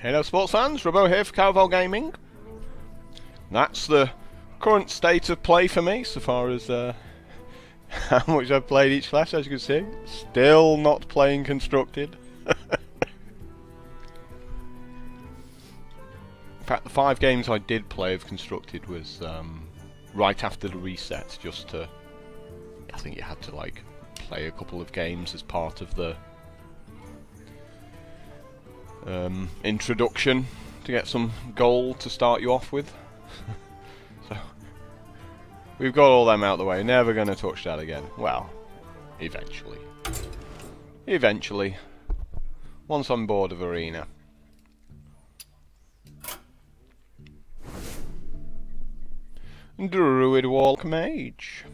Hello sports fans, Robbo here for Cowbell Gaming. That's the current state of play for me, so far as how much I've played each class, as you can see. Still not playing Constructed. In fact, the 5 games I did play of Constructed was right after the reset, just to... I think you had to like play a couple of games as part of the introduction to get some gold to start you off with. So we've got all them out of the way. Never going to touch that again. Well, eventually. Eventually. Once I'm bored of Arena. Druid Walk Mage.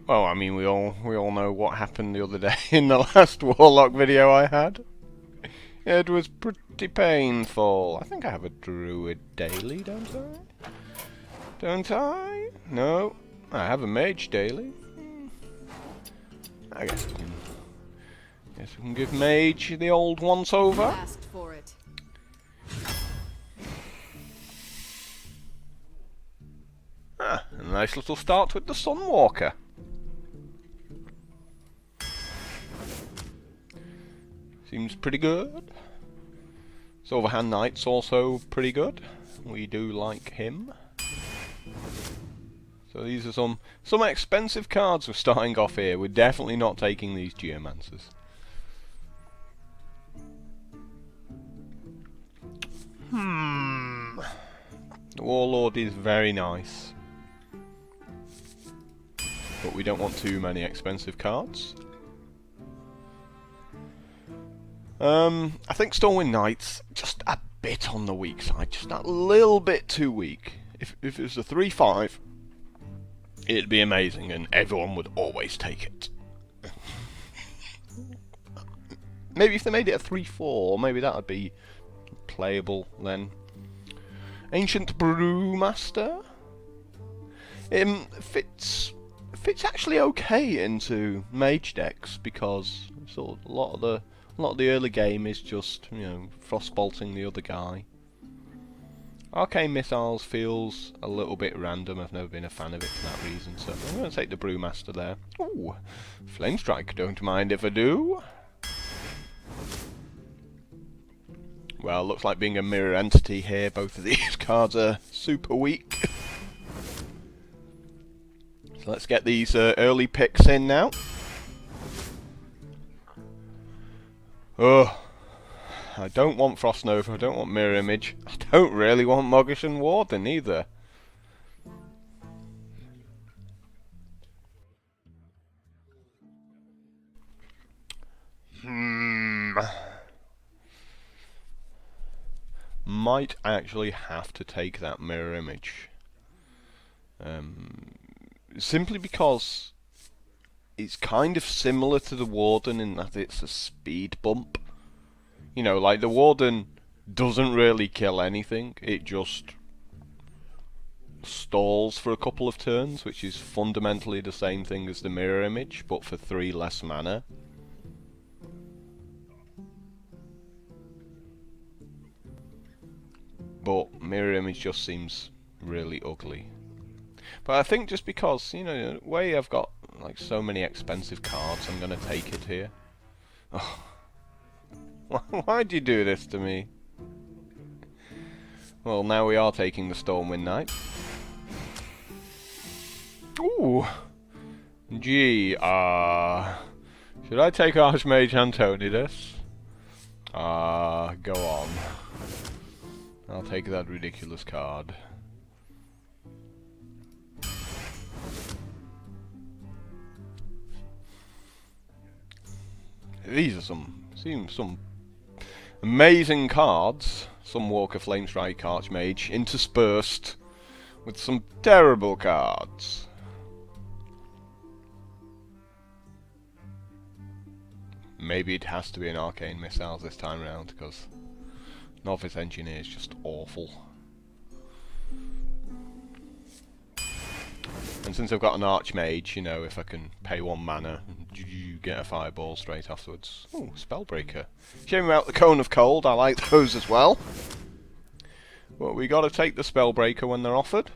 Well, I mean, we all know what happened the other day in the last Warlock video I had. It was pretty painful. I think I have a Druid daily, don't I? Don't I? No, I have a Mage daily. I guess we can give Mage the old once over. Asked for it. A nice little start with the Sunwalker. Seems pretty good. Silverhand Knight's also pretty good. We do like him. So these are some expensive cards we're starting off here. We're definitely not taking these Geomancers. The Warlord is very nice. But we don't want too many expensive cards. I think Stormwind Knight's just a bit on the weak side, just a little bit too weak. If it was a 3-5, it'd be amazing and everyone would always take it. Maybe if they made it a 3-4, maybe that would be playable then. Ancient Brewmaster. Fits actually okay into mage decks because sort of a lot of the early game is just, you know, frostbolting the other guy. Arcane Missiles feels a little bit random. I've never been a fan of it for that reason, so I'm going to take the Brewmaster there. Ooh, Flame Strike, don't mind if I do. Well, looks like being a mirror entity here. Both of these cards are super weak. So let's get these early picks in now. Oh, I don't want Frost Nova, I don't want Mirror Image. I don't really want Moggish and Warden either. Might actually have to take that Mirror Image. Simply because it's kind of similar to the Warden in that it's a speed bump. You know, like the Warden doesn't really kill anything, it just stalls for a couple of turns, which is fundamentally the same thing as the Mirror Image, but for 3 less mana. But Mirror Image just seems really ugly. But I think just because, you know, the way I've got like so many expensive cards, I'm gonna take it here. Oh. Why'd you do this to me? Well, now we are taking the Stormwind Knight. Ooh! Gee, should I take Archmage Antonidas? Go on. I'll take that ridiculous card. These are some amazing cards. Some Walker Flamestrike Archmage interspersed with some terrible cards. Maybe it has to be an Arcane Missiles this time around because Novice Engineer is just awful. And And since I've got an Archmage, you know, if I can pay 1 mana, you get a Fireball straight afterwards. Ooh, Spellbreaker. Shame about the Cone of Cold, I like those as well. But we gotta take the Spellbreaker when they're offered.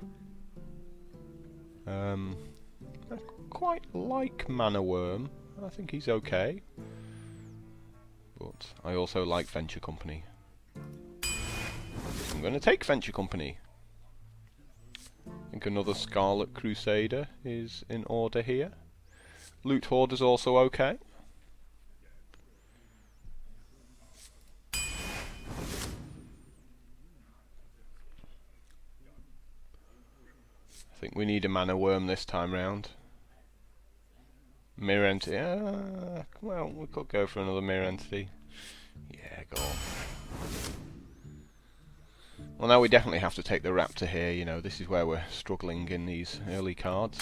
I quite like Mana Worm. I think he's okay. But I also like Venture Company. I'm gonna take Venture Company. I think another Scarlet Crusader is in order here. Loot Horde is also okay. I think we need a Mana Worm this time round. Mirror Entity. Well, we could go for another Mirror Entity. Yeah, go on. Well, now we definitely have to take the Raptor here, you know, this is where we're struggling in these early cards.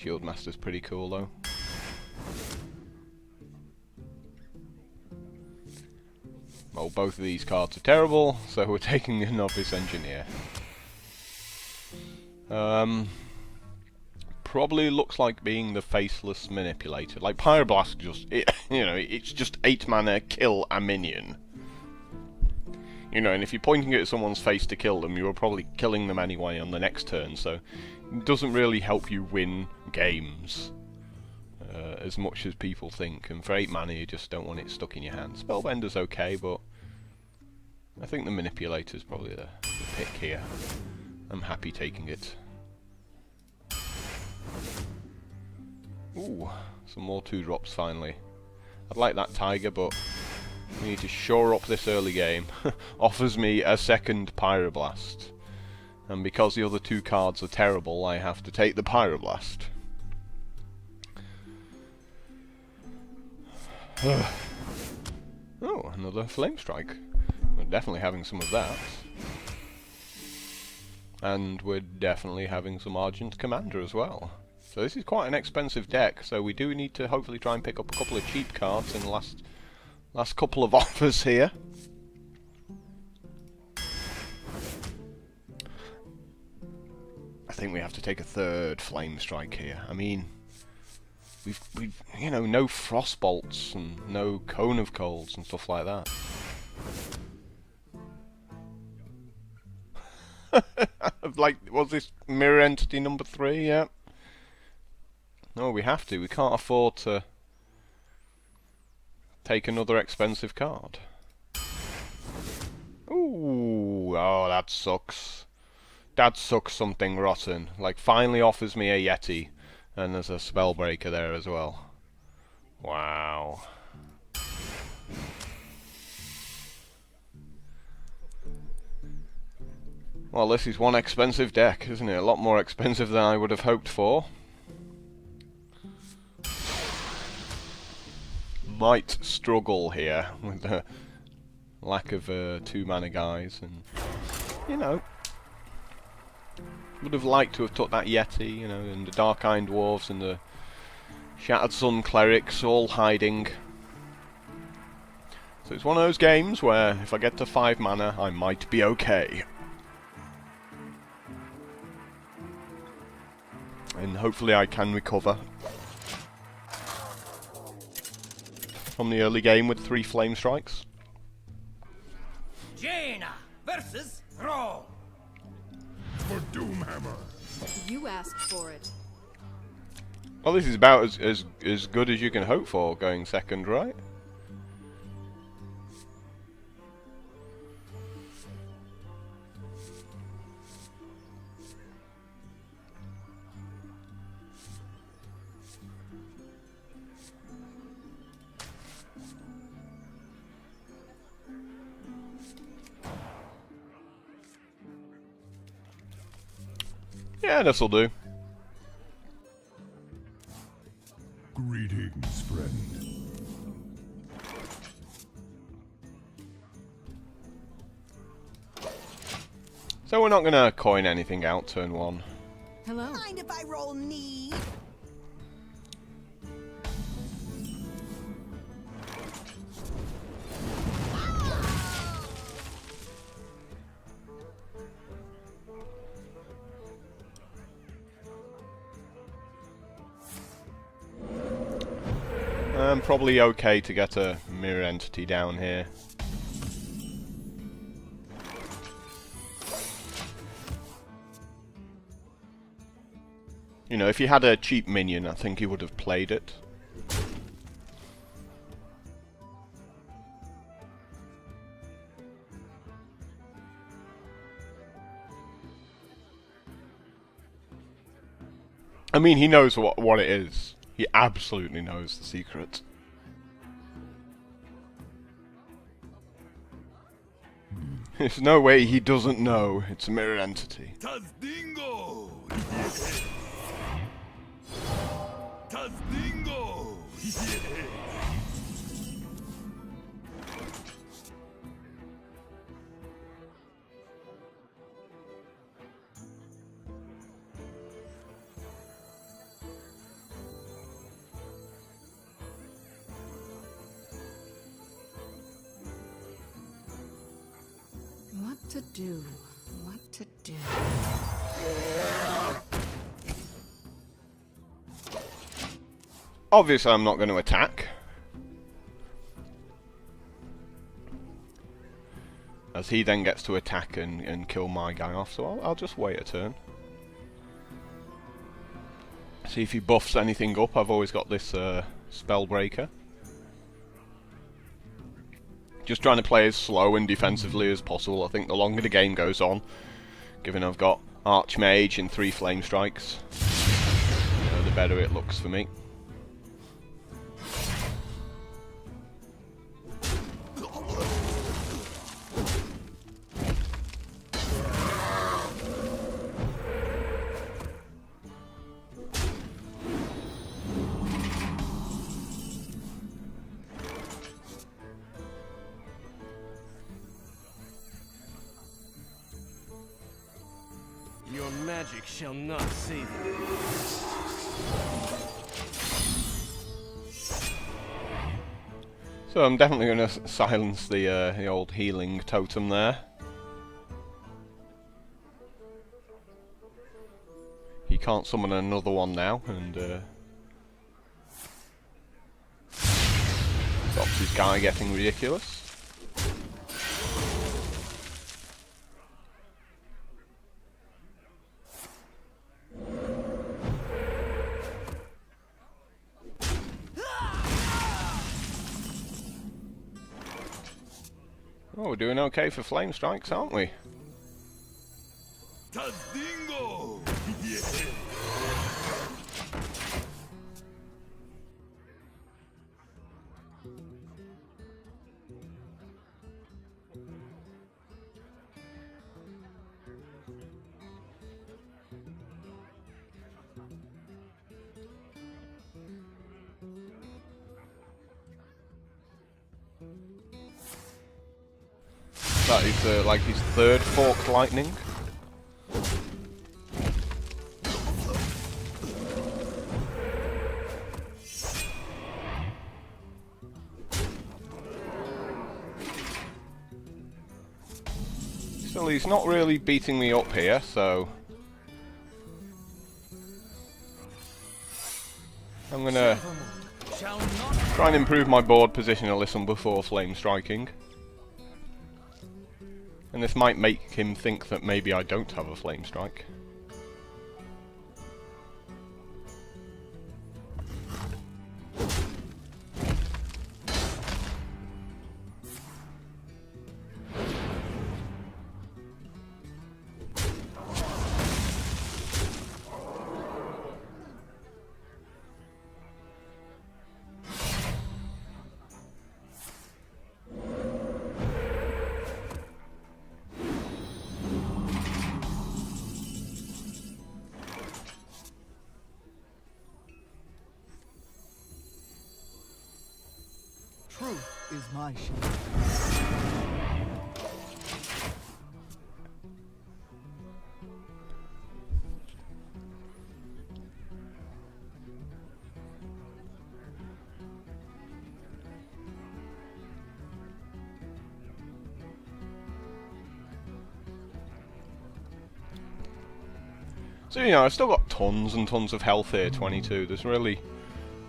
Shieldmaster's pretty cool though. Well, both of these cards are terrible, so we're taking the Novice Engineer. Probably looks like being the Faceless Manipulator. Like Pyroblast, you know, it's just 8 mana, kill a minion. You know, and if you're pointing it at someone's face to kill them, you're probably killing them anyway on the next turn, so it doesn't really help you win games as much as people think. And for 8 mana, you just don't want it stuck in your hand. Spellbender's okay, but I think the Manipulator's probably the pick here. I'm happy taking it. Ooh, some more 2-drops finally. I'd like that Tiger, but we need to shore up this early game. Offers me a second Pyroblast. And because the other 2 cards are terrible, I have to take the Pyroblast. Oh, another Flame Strike. We're definitely having some of that. And we're definitely having some Argent Commander as well. So this is quite an expensive deck, so we do need to hopefully try and pick up a couple of cheap cards in the last couple of offers here. I think we have to take a third Flame Strike here. I mean, we've you know, no Frostbolts and no Cone of Colds and stuff like that. Like, was this Mirror Entity number 3? Yeah. No, we have to. We can't afford to take another expensive card. Ooh, oh, that sucks. That sucks something rotten. Like, finally offers me a Yeti, and there's a Spellbreaker there as well. Wow. Well, this is one expensive deck, isn't it? A lot more expensive than I would have hoped for. Might struggle here with the lack of 2 mana guys, and you know, would have liked to have took that Yeti, you know, and the Dark Iron Dwarves and the Shattered Sun Clerics all hiding. So it's one of those games where if I get to 5 mana, I might be okay. And hopefully I can recover from the early game with 3 Flame Strikes. Jaina versus Rome. For Doomhammer. You asked for it. Well, this is about as good as you can hope for going second, right? Yeah, this'll do. Greetings, friend. So we're not gonna coin anything out turn 1. Hello. Mind if I roll knee? Probably okay to get a mirror entity down here. You know, if he had a cheap minion, I think he would have played it. I mean, he knows what it is. He absolutely knows the secret. There's no way he doesn't know it's a mirror entity. Tazdingo! Tazdingo! What to do? What to do? Obviously, I'm not going to attack, as he then gets to attack and kill my guy off, so I'll just wait a turn. See if he buffs anything up. I've always got this Spellbreaker. Just trying to play as slow and defensively as possible. I think the longer the game goes on, given I've got Archmage and 3 Flame Strikes, you know, the better it looks for me. Your magic shall not save you. So I'm definitely going to silence the old healing totem there. He can't summon another one now, and stops his guy getting ridiculous. Oh, we're doing okay for flame strikes, aren't we? Tazdingo! That is like his 3rd forked lightning. Still, he's not really beating me up here, so I'm gonna try and improve my board position a little before flame striking. And this might make him think that maybe I don't have a flame strike. Truth is my shield. So, you know, I've still got tons and tons of health here, 22. There's really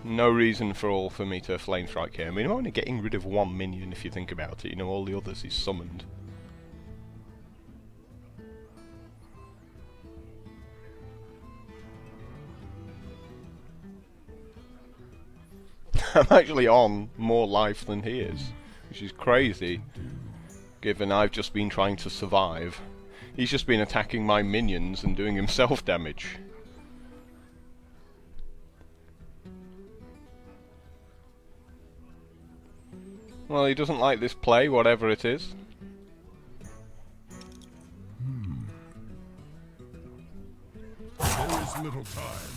no reason for me to flame strike here. I mean, I'm only getting rid of one minion if you think about it. You know, all the others he's summoned. I'm actually on more life than he is, which is crazy, given I've just been trying to survive. He's just been attacking my minions and doing himself damage. Well, he doesn't like this play, whatever it is. There is little time.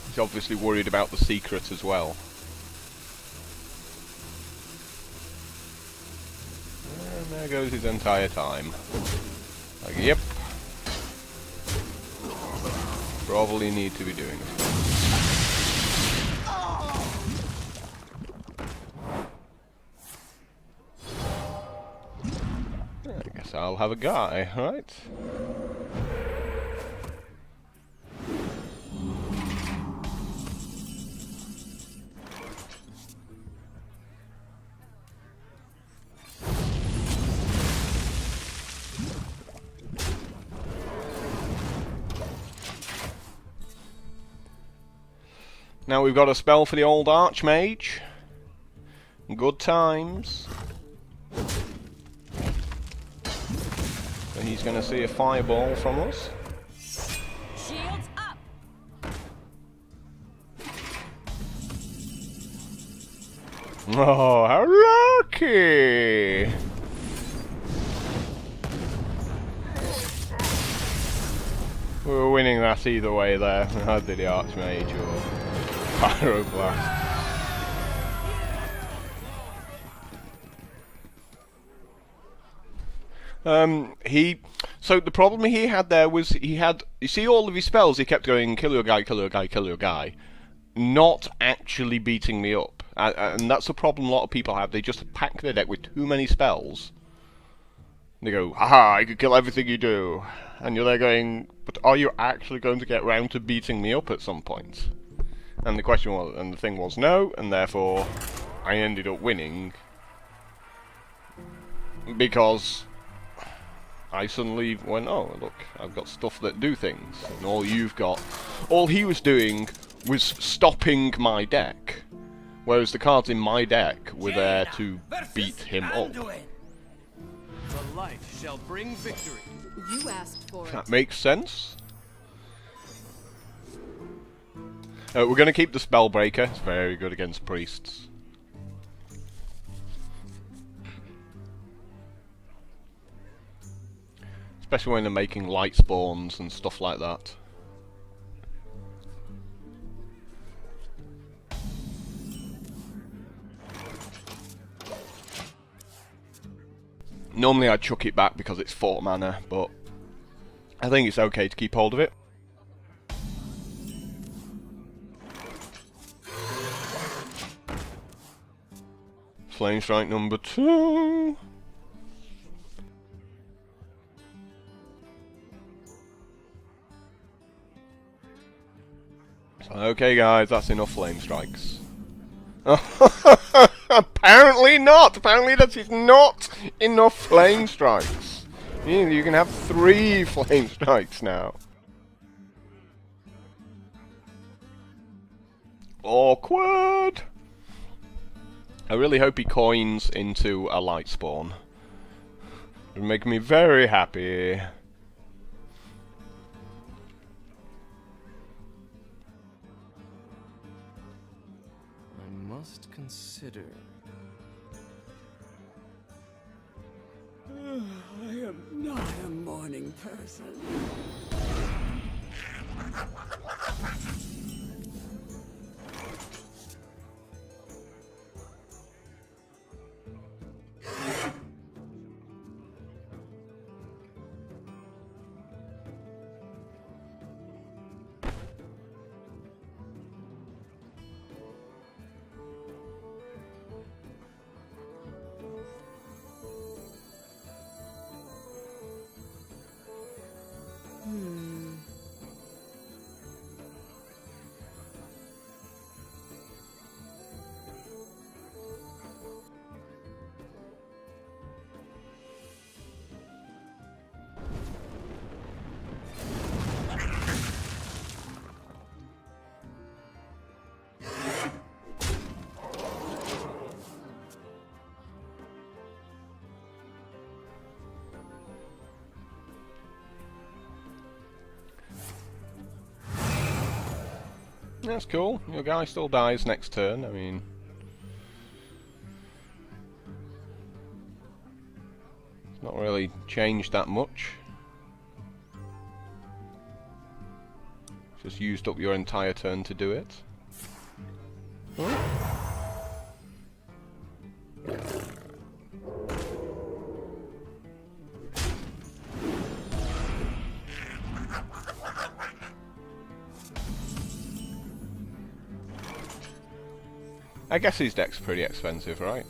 He's obviously worried about the secret as well. And there goes his entire time. Like, yep. Probably need to be doing it. I guess I'll have a guy, right? Now we've got a spell for the old Archmage. Good times. So he's going to see a fireball from us. Shields up. Oh, how lucky! We were winning that either way there. Either the Archmage or Pyroblast. So the problem he had there was he had, you see all of his spells, he kept going, kill your guy, kill your guy, kill your guy, not actually beating me up. And that's the problem a lot of people have. They just pack their deck with too many spells. They go, haha, I can kill everything you do. And you're there going, but are you actually going to get round to beating me up at some point? And the question was, and the thing was no, and therefore I ended up winning. Because I suddenly went, oh look, I've got stuff that do things. And all he was doing was stopping my deck. Whereas the cards in my deck were there to beat him up. The light shall bring victory. You asked for it. That makes sense. We're going to keep the Spellbreaker. It's very good against priests. Especially when they're making light spawns and stuff like that. Normally I'd chuck it back because it's 4 mana, but I think it's okay to keep hold of it. Flame Strike number 2. Okay guys, that's enough Flame Strikes. Apparently not! Apparently that is not enough Flame Strikes. You can have 3 Flame Strikes now. Awkward! I really hope he coins into a light spawn. It would make me very happy. I must consider. I am not a morning person. That's cool. Your guy still dies next turn. I mean, it's not really changed that much. Just used up your entire turn to do it. Oh. I guess his deck's pretty expensive, right?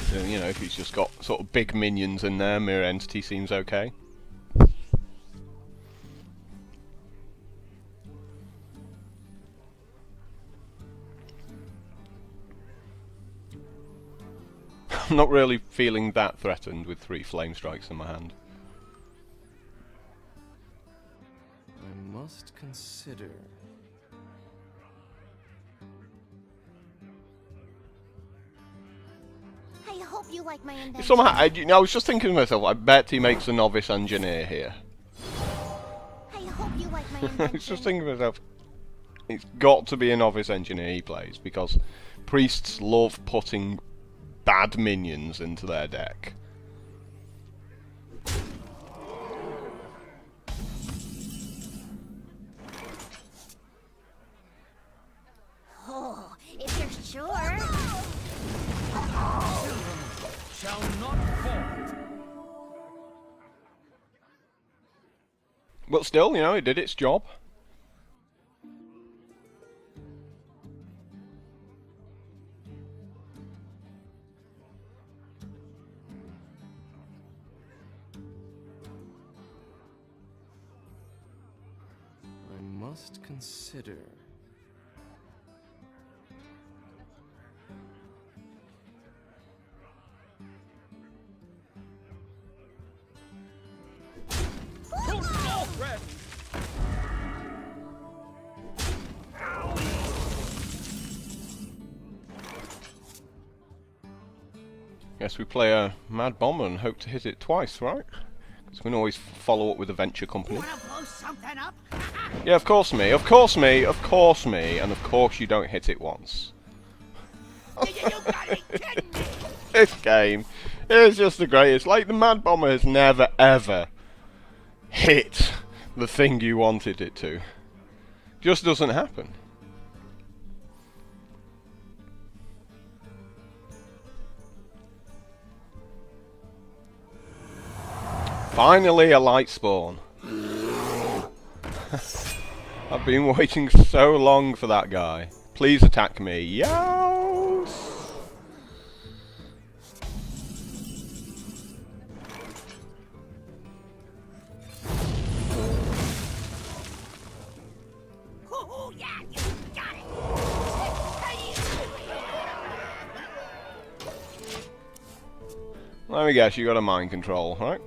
So, you know, if he's just got sort of big minions in there, Mirror Entity seems okay. I'm not really feeling that threatened with 3 Flame Strikes in my hand. I must consider. I hope you like my invention. Somehow, I was just thinking to myself, I bet he makes a Novice Engineer here. I hope you like my I invention. was just thinking to myself, it's got to be a Novice Engineer he plays, because priests love putting bad minions into their deck. Oh, if you're sure. Shall not fall. But still, you know, it did its job. I must consider. Guess we play a Mad Bomber and hope to hit it twice, right? Because we can always follow up with a venture company. Wanna blow something up? Yeah, of course me, of course me, of course me, and of course you don't hit it once. You gotta be kidding me! This game is just the greatest. Like, the Mad Bomber has never, ever hit the thing you wanted it to. Just doesn't happen. Finally a light spawn. I've been waiting so long for that guy. Please attack me. Yows! Oh, yeah, you got it! Let me guess, you got a mind control, right?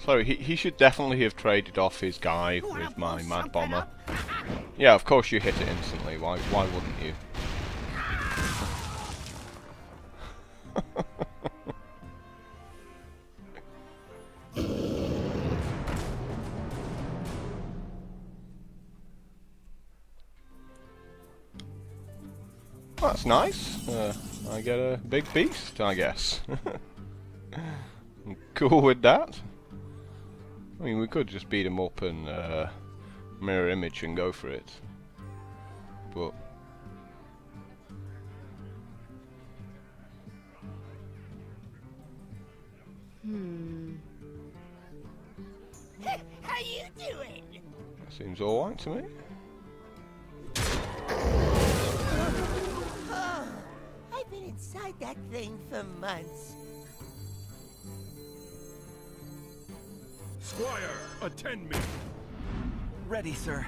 So he should definitely have traded off his guy with my Mad Bomber. Yeah, of course you hit it instantly. Why wouldn't you? That's nice. I get a big beast, I guess. I'm cool with that. I mean, we could just beat him up and mirror image and go for it. But How you doing? seems alright to me. I've been inside that thing for months. Squire, attend me. Ready, sir.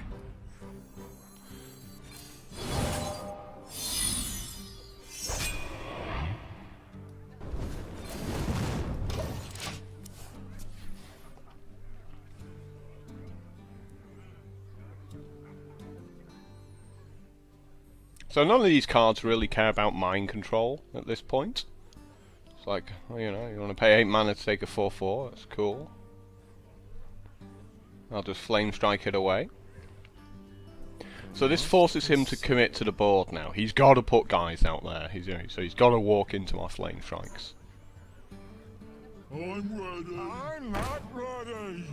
So none of these cards really care about mind control at this point. It's like, well, you know, you want to pay 8 mana to take a 4/4, that's cool. I'll just flame strike it away. So this forces him to commit to the board now. He's got to put guys out there. So he's got to walk into my flame strikes. I'm ready. I'm not ready.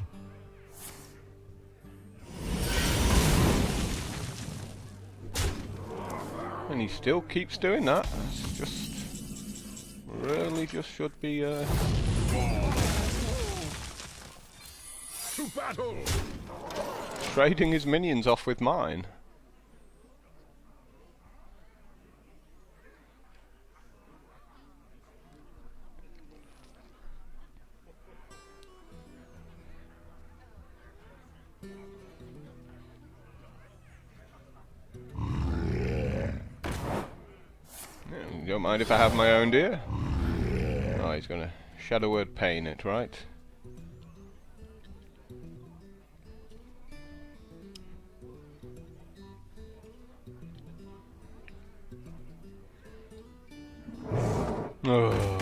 And he still keeps doing that. It's just really just should be To battle. trading his minions off with mine. You don't mind if I have my own, do you? Oh, he's gonna Shadow Word Pain it, right? Oh,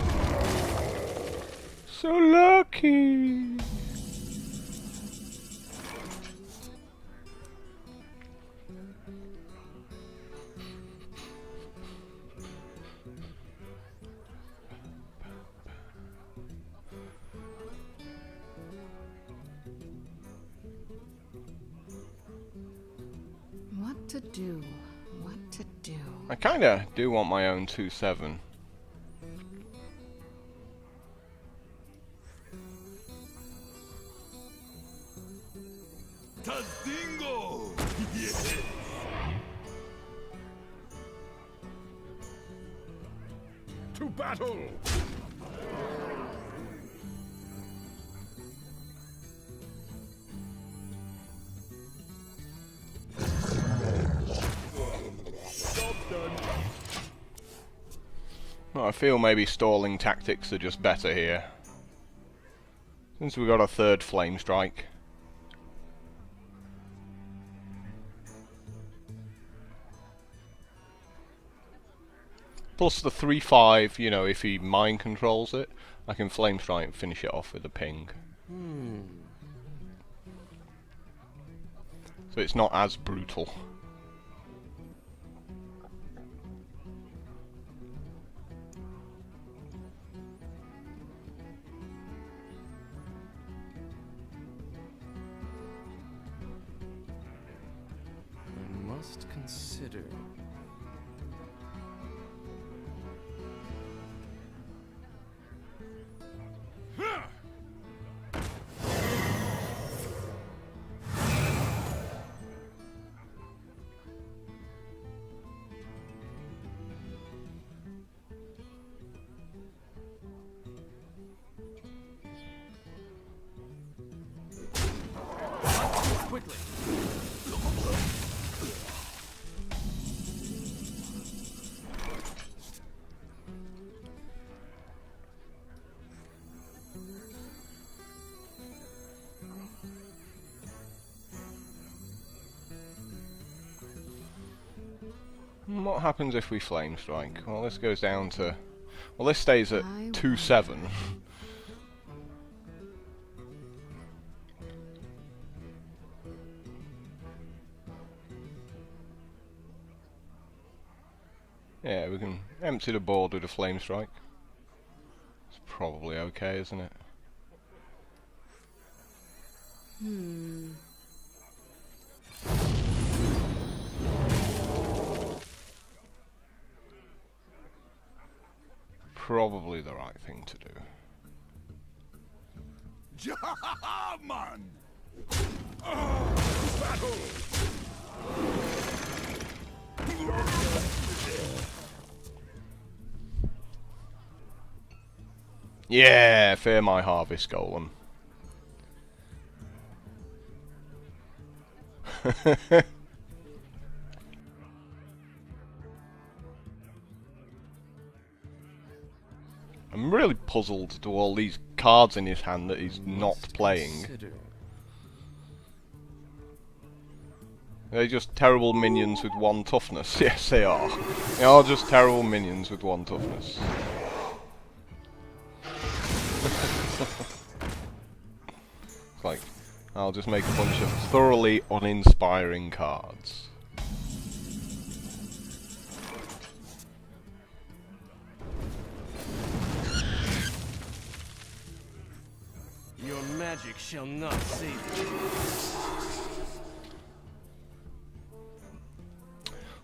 so lucky. What to do? What to do? I kinda do want my own 2/7. Tazdingo. Yes. To battle. Well, I feel maybe stalling tactics are just better here. Since we got a third flame strike. Plus the 3/5, you know, if he mind controls it, I can flame strike and finish it off with a ping. So it's not as brutal. I must consider. Quickly. What happens if we flame strike? Well, this goes down to... Well, this stays at 2/7. Yeah, we can empty the board with a flame strike. It's probably okay, isn't it? Probably the right thing to do. Man. To battle. Yeah, fear my harvest golem. I'm really puzzled to all these cards in his hand that he's not playing. Consider. They're just terrible minions with 1 toughness. Yes, they are. They are just terrible minions with 1 toughness. It's like, I'll just make a bunch of thoroughly uninspiring cards. Your magic shall not save you.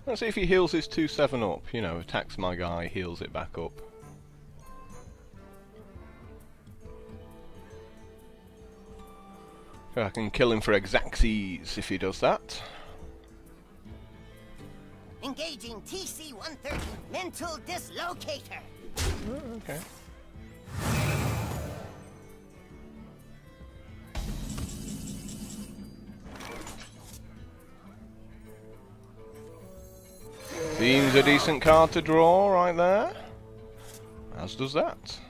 Let's see if he heals his 2/7 up. You know, attacks my guy, heals it back up. I can kill him for Exaxes if he does that. Engaging TC-130 Mental Dislocator. Oh, okay. Seems a decent card to draw right there. As does that.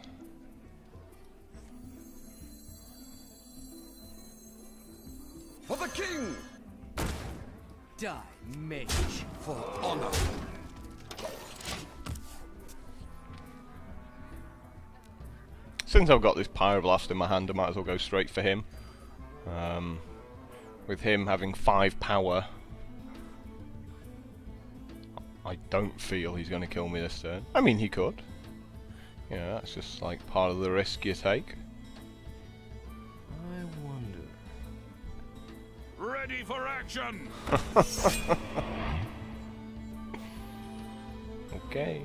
For the king! Die, mage. For honor! Since I've got this Pyroblast in my hand, I might as well go straight for him. With him having 5 power, I don't feel he's going to kill me this turn. I mean, he could. Yeah, that's just like part of the risk you take. I wonder. Ready for action! Okay.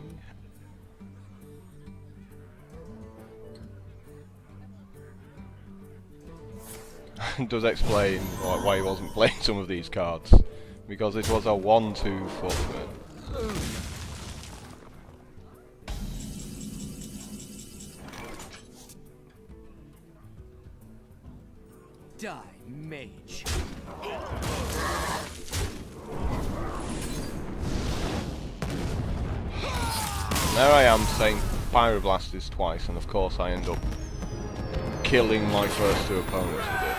Does explain why he wasn't playing some of these cards. Because it was a 1/2 footman. Die, mage. There I am saying Pyroblast twice, and of course I end up killing my first 2 opponents with it.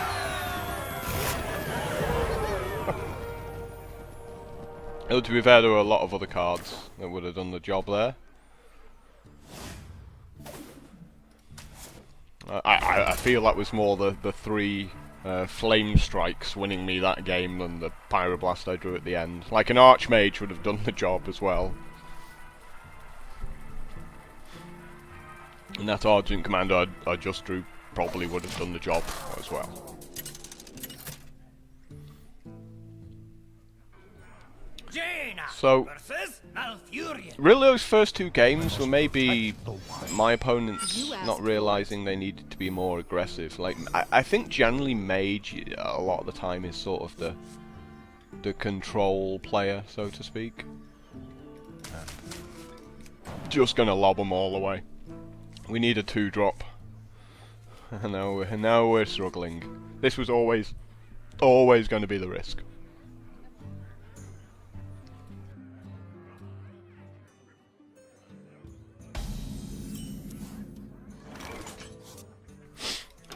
Though to be fair, there were a lot of other cards that would have done the job there. I feel that was more the 3 Flame Strikes winning me that game than the Pyroblast I drew at the end. Like an Archmage would have done the job as well. And that Argent Commander I just drew probably would have done the job as well. So, really those first 2 games were maybe my opponents not realising they needed to be more aggressive. Like, I think generally Mage, a lot of the time, is sort of the control player, so to speak. Just gonna lob them all away. We need a 2-drop. And now we're struggling. This was always going to be the risk.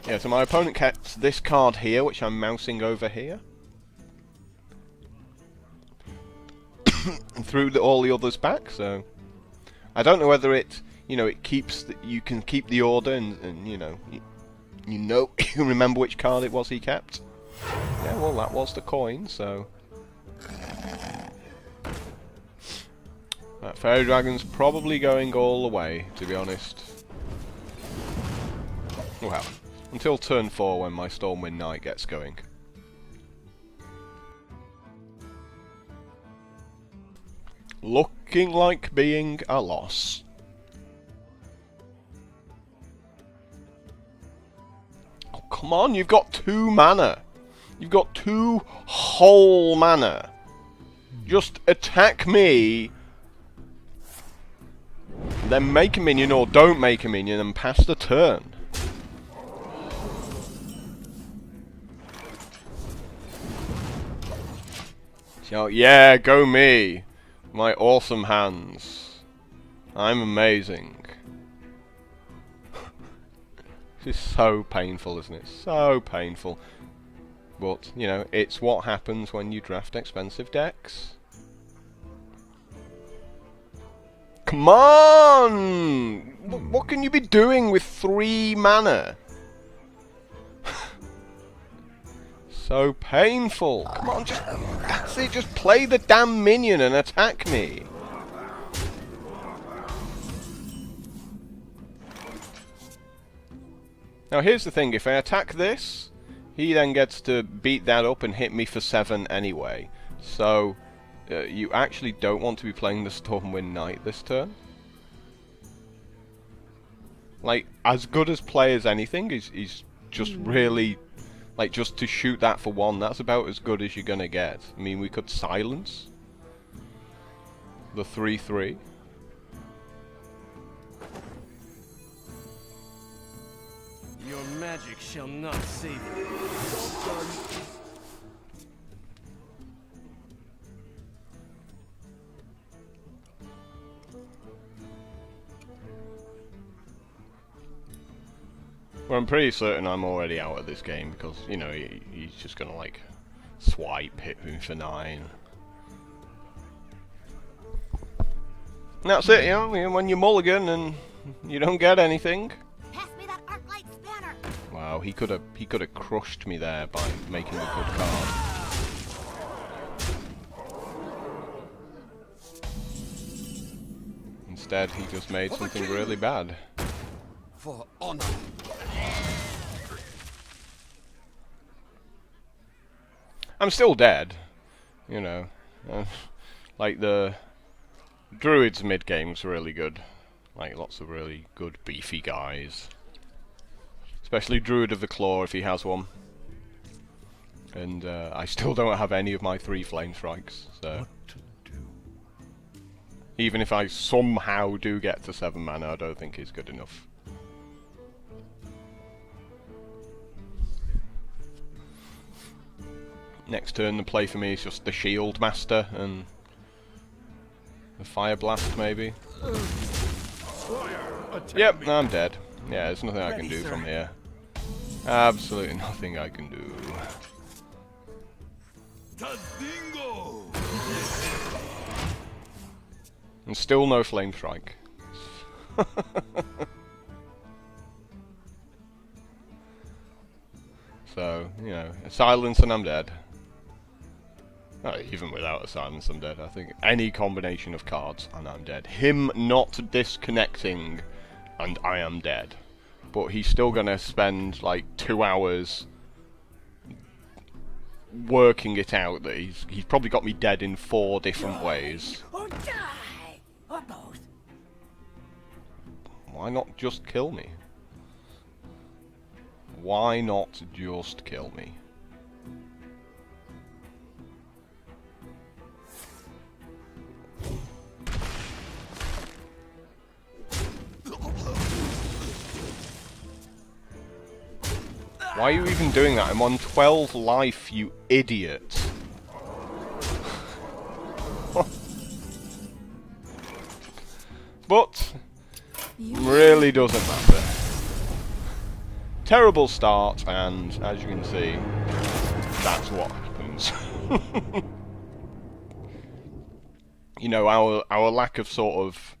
Yeah, so my opponent kept this card here, which I'm mousing over here. And threw all the others back, so I don't know whether it, it keeps you can keep the order and you remember which card it was he kept. Yeah, well, that was the coin, so that Fairy Dragon's probably going all the way, to be honest. Well, until turn 4 when my Stormwind Knight gets going. Looking like being a loss. Oh, come on, you've got 2 mana. You've got 2 whole mana. Just attack me, then make a minion or don't make a minion and pass the turn. So, yeah, go me. My awesome hands. I'm amazing. This is so painful, isn't it? So painful. but, you know, it's what happens when you draft expensive decks. Come on! What can you be doing with 3 mana? So painful. Come on, that's it, just play the damn minion and attack me. Now here's the thing, if I attack this, he then gets to beat that up and hit me for 7 anyway. So, you actually don't want to be playing the Stormwind Knight this turn. Like, as good as play as anything, he's just really... Like, just to shoot that for 1, that's about as good as you're gonna get. I mean, we could silence the 3/3. Your magic shall not save you. Well, I'm pretty certain I'm already out of this game because, you know, he's just gonna, like, swipe, hit me for 9. And that's it, you know, when you mulligan and you don't get anything. Pass me that arc light spanner. Wow, he could have crushed me there by making a good card. Instead, he just made something really bad. For honor. I'm still dead, you know. Like the Druid's mid game's really good. Like lots of really good beefy guys. Especially Druid of the Claw if he has one. And I still don't have any of my 3 flame strikes, so even if I somehow do get to 7 mana, I don't think it's good enough. Next turn, the play for me is just the Shield Master and the Fire Blast, maybe. Yep, I'm dead. Yeah, there's nothing I can do from here. Absolutely nothing I can do. Tadingo! And still no Flame Strike. So, you know, a silence and I'm dead. Oh, even without a silence I'm dead. I think any combination of cards and I'm dead. Him not disconnecting and I am dead. But he's still gonna spend like 2 hours working it out that he's probably got me dead in 4 different ways. Or die! Or both. Why not just kill me? Why not just kill me? Why are you even doing that? I'm on 12 life, you idiot. But really doesn't matter. Terrible start, and as you can see, that's what happens. You know, our lack of sort of,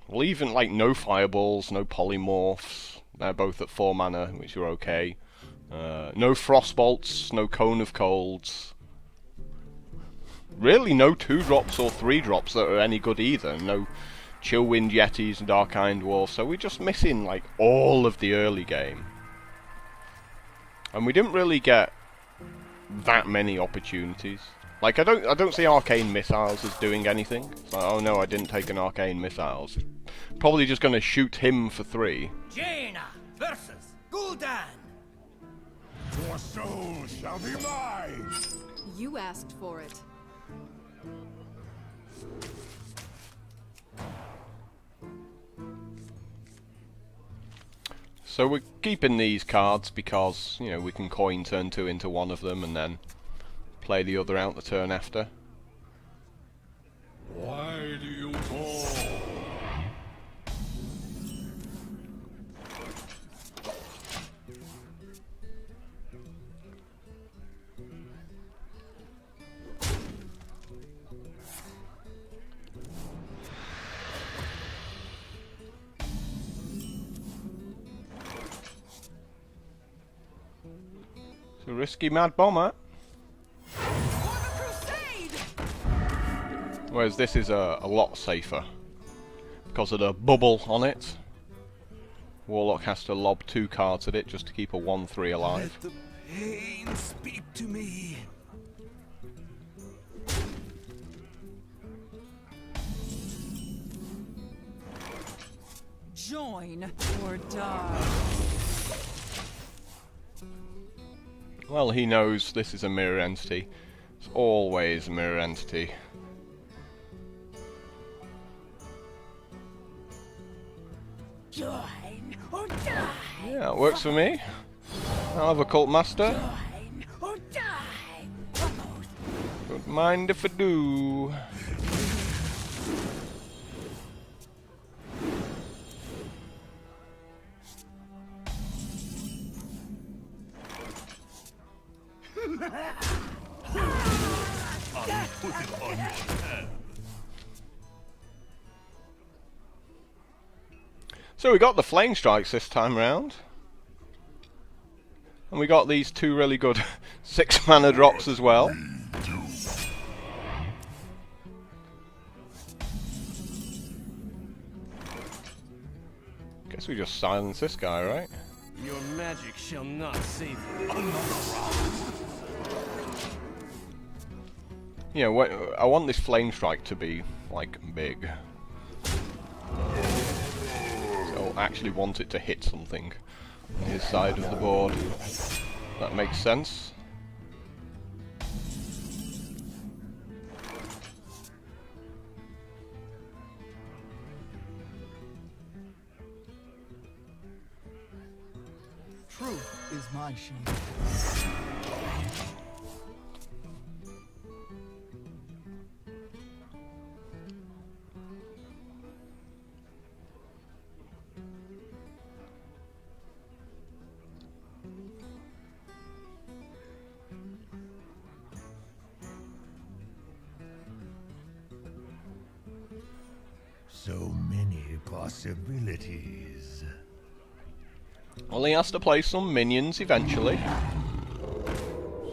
well, even like no fireballs, no polymorphs. They're both at 4 mana, which are okay. No frostbolts, no cone of colds. Really, no 2-drops or 3-drops that are any good either. No Chillwind Yetis and Dark Iron Dwarf. So we're just missing like all of the early game. And we didn't really get that many opportunities. Like I don't see Arcane Missiles as doing anything. It's like, oh no, I didn't take an Arcane Missiles. Probably just gonna shoot him for 3. Jaina versus Gul'dan. Your soul shall be mine! You asked for it. So we're keeping these cards because, you know, we can coin turn 2 into one of them and then play the other out the turn after. Why do you call? a risky mad bomber. Whereas this is a lot safer. Because of the bubble on it. Warlock has to lob 2 cards at it just to keep a 1/3 alive. Let the pain speak to me. Join or die. Well, he knows this is a mirror entity. It's always a mirror entity. Join or die. Yeah, it works for me. I'll have a cult master. Join or die. Don't mind if I do. I'll put it on your head. So we got the flame strikes this time round. And we got these 2 really good 6 mana drops as well. Guess we just silence this guy, right? Your magic shall not save you. Yeah, I want this flame strike to be, like, big. So I actually want it to hit something on his side of the board. That makes sense. Truth is my shield. So many possibilities. Well, he has to play some minions eventually.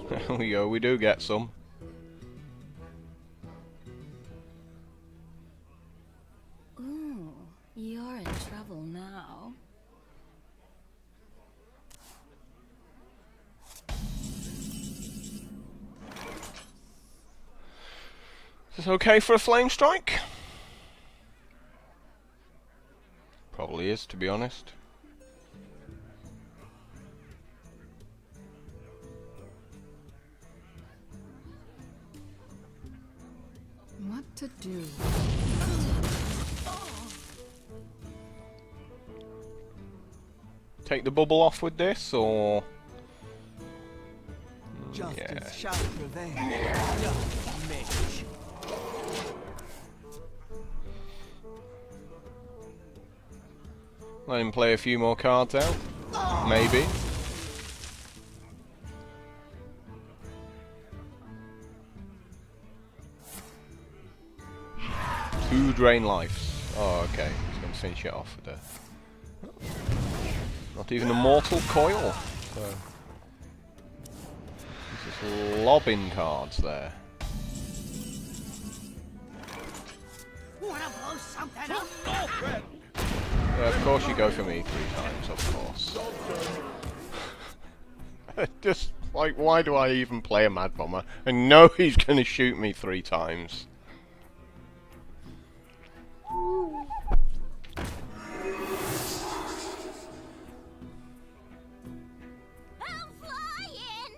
There we go, we do get some. Ooh, you're in trouble now. Is this okay for a flame strike? Probably is, to be honest. What to do? Take the bubble off with this, or... Justice yeah. shall prevail. Mage. Let him play a few more cards out. Maybe. Two drain lives. Oh, okay. He's going to finish it off with a... Not even a mortal coil. So... He's just lobbing cards there. Wanna blow something up? Yeah, of course you go for me 3 times, of course. Just, like, why do I even play a Mad Bomber? I know he's going to shoot me 3 times. I'm flying!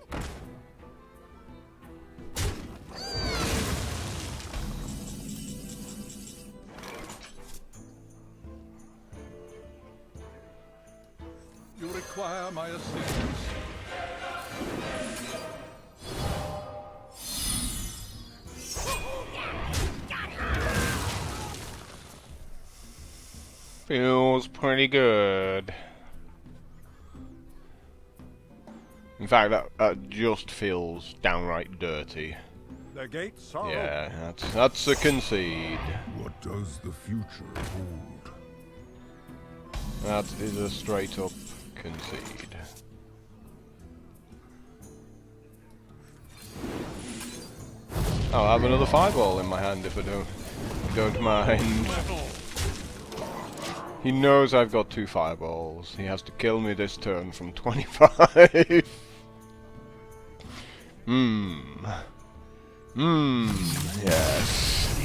You require my assistance. Feels pretty good. In fact, that just feels downright dirty. The gates are Yeah, that's a concede. What does the future hold? That is a straight up concede. I'll have another fireball in my hand if I don't mind. He knows I've got 2 fireballs. He has to kill me this turn from 25. Yes.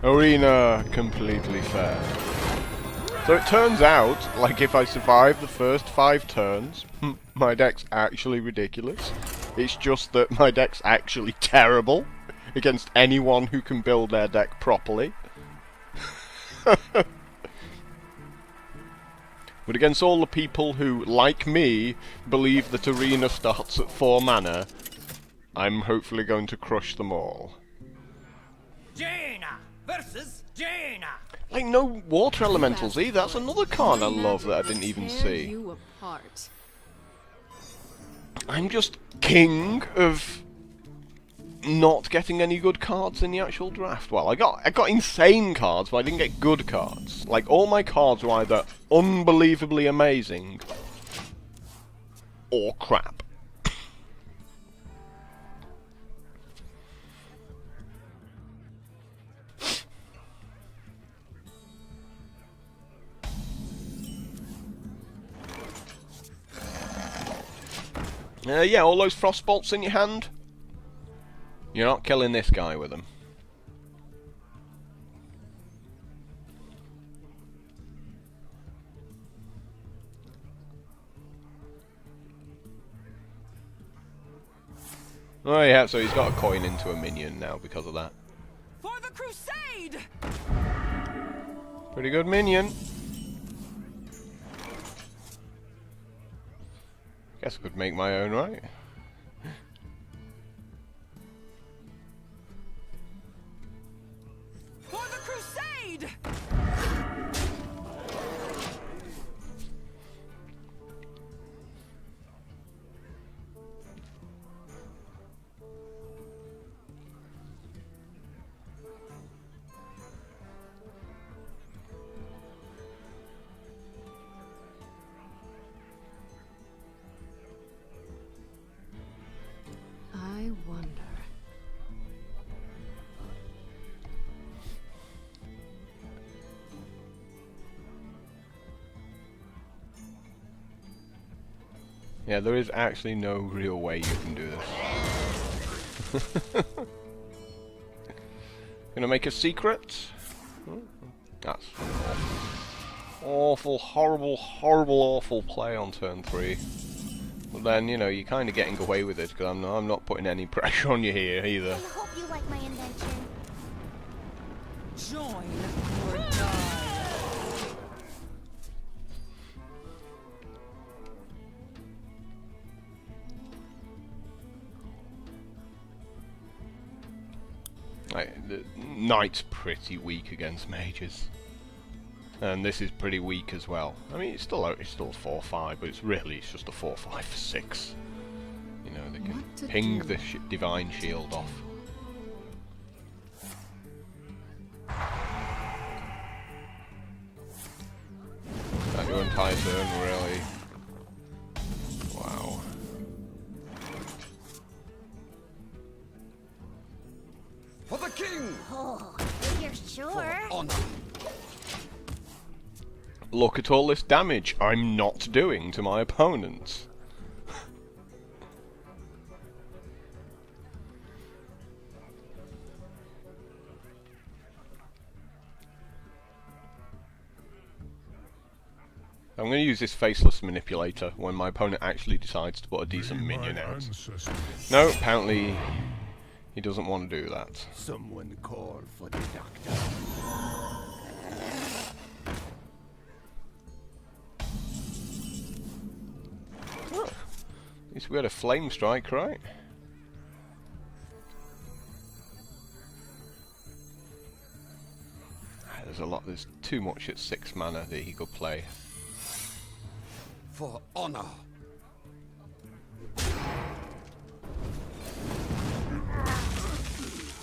Arena completely fair. So it turns out, like if I survive the first 5 turns, my deck's actually ridiculous. It's just that my deck's actually terrible against anyone who can build their deck properly. But against all the people who, like me, believe that Arena starts at 4 mana, I'm hopefully going to crush them all. Jaina versus Jaina. Like, no water elementals either. That's another card I love that I didn't even see. You apart. I'm just king of not getting any good cards in the actual draft. Well, I got insane cards, but I didn't get good cards. Like, all my cards were either unbelievably amazing or crap. Yeah, all those frost bolts in your hand. You're not killing this guy with them. Oh yeah, so he's got a coin into a minion now because of that. For the crusade! Pretty good minion. Guess I could make my own, right? For the crusade! I wonder. Yeah, there is actually no real way you can do this. Gonna make a secret? That's awful, horrible, awful play on turn 3. But then, you know, you're kind of getting away with it because I'm not putting any pressure on you here either. I hope you like my invention. Join or die. Like, the Knight's pretty weak against mages. And this is pretty weak as well. I mean, it's still a 4/5, but it's just a 4/5/6. You know, they can ping the divine shield off. That your entire turn, really? Wow. For the king! Oh, if you're sure. Honor. Look at all this damage I'm not doing to my opponents. I'm going to use this faceless manipulator when my opponent actually decides to put a decent minion out. No, apparently he doesn't want to do that. Someone call for the doctor. Oh, at least we had a flame strike, right? There's too much at 6 mana that he could play. For honor.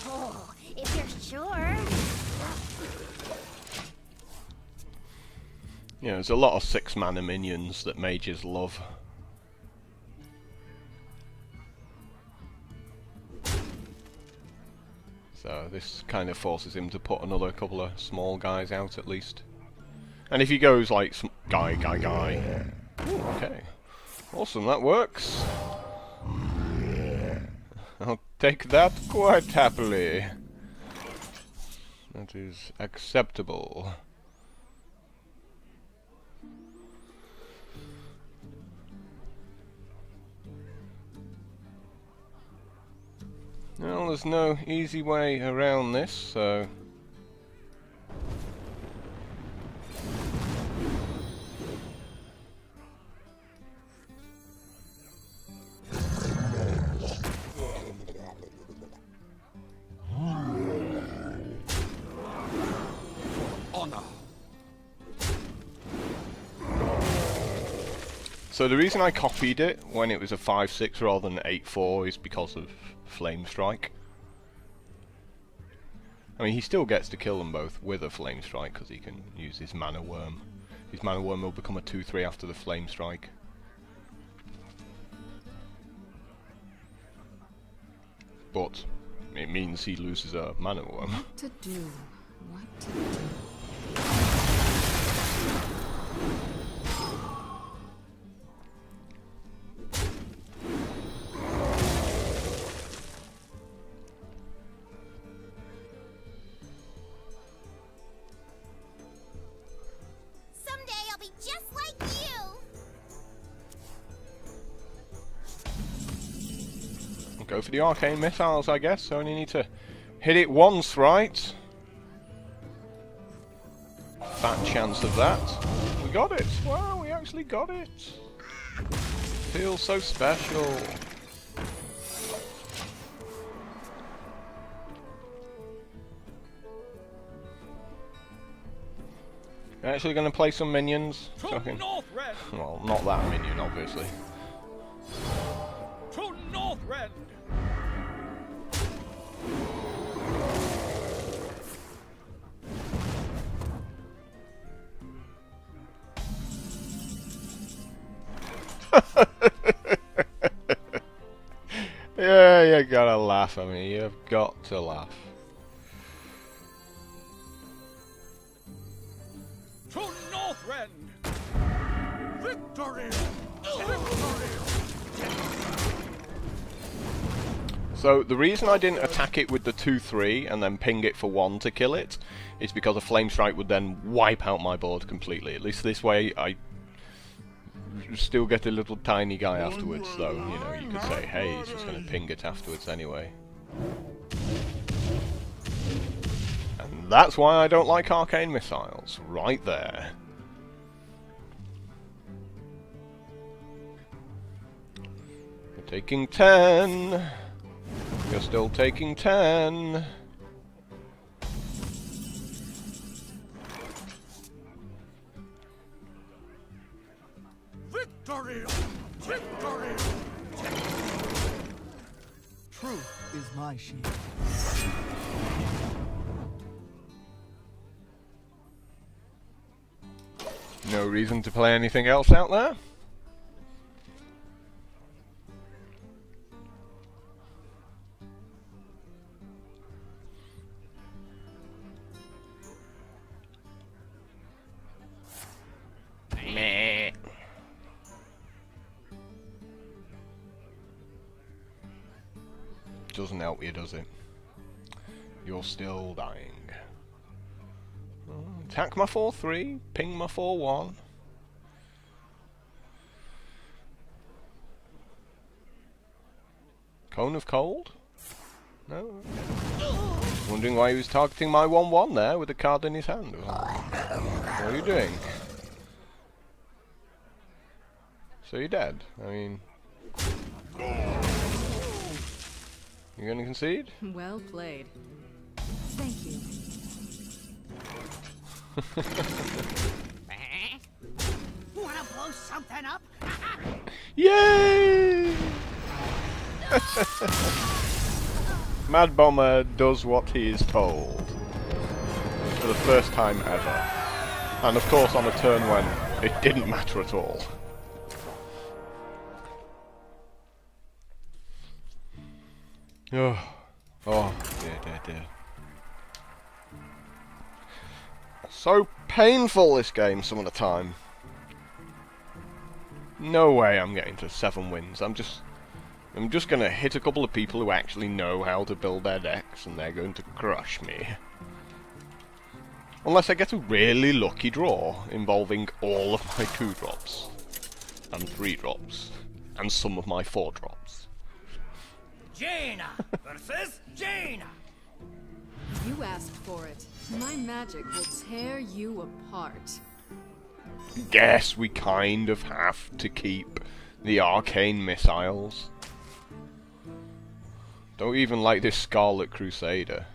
Oh, if you're sure. You know, there's a lot of 6 mana minions that mages love. So this kind of forces him to put another couple of small guys out at least. And if he goes like guy. Ooh, okay. Awesome, that works. I'll take that quite happily. That is acceptable. Well, there's no easy way around this, so... So the reason I copied it when it was a 5-6 rather than 8-4 is because of Flame Strike. I mean, he still gets to kill them both with a Flame Strike because he can use his Mana Worm. His Mana Worm will become a 2-3 after the Flame Strike. But it means he loses a Mana Worm. What to do? What to do? Someday I'll be just like you. Go for the arcane missiles, I guess. Only need to hit it once, right? Fat chance of that. We got it! Wow, we actually got it! Feels so special. You're actually going to play some minions? Shocking. Well, not that minion, obviously. To Northrend! Yeah, you gotta laugh at me. You've got to laugh. To Northrend! Victory! Victory! So the reason I didn't attack it with the 2-3 and then ping it for 1 to kill it is because a Flame Strike would then wipe out my board completely. At least this way I still get a little tiny guy afterwards, though, you know, you could say, hey, he's just going to ping it afterwards anyway. And that's why I don't like arcane missiles, right there. You're taking 10. You're still taking 10. Victory! Victory! Truth is my shield. No reason to play anything else out there? Meh. Doesn't help you, does it? You're still dying. Attack my 4-3, ping my 4-1. Cone of Cold? No? Wondering why he was targeting my 1-1 there with a card in his hand. What are you doing? So you're dead. I mean... You gonna concede? Well played. Thank you. Wanna blow something up? Yay! Mad Bomber does what he is told. For the first time ever. And of course on a turn when it didn't matter at all. Oh, dear, dear, dear. So painful, this game, some of the time. No way I'm getting to 7 wins. I'm just gonna hit a couple of people who actually know how to build their decks, and they're going to crush me. Unless I get a really lucky draw, involving all of my 2-drops, and 3-drops, and some of my 4-drops. Jaina versus Jaina. You asked for it. My magic will tear you apart. Guess we kind of have to keep the arcane missiles. Don't even like this Scarlet Crusader.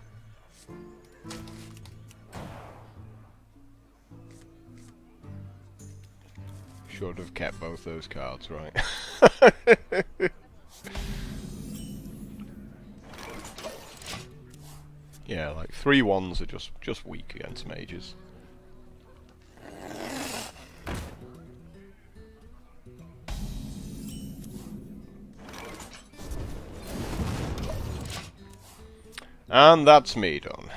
Should have kept both those cards, right? Yeah, like 3-1s are just weak against mages. And that's me done.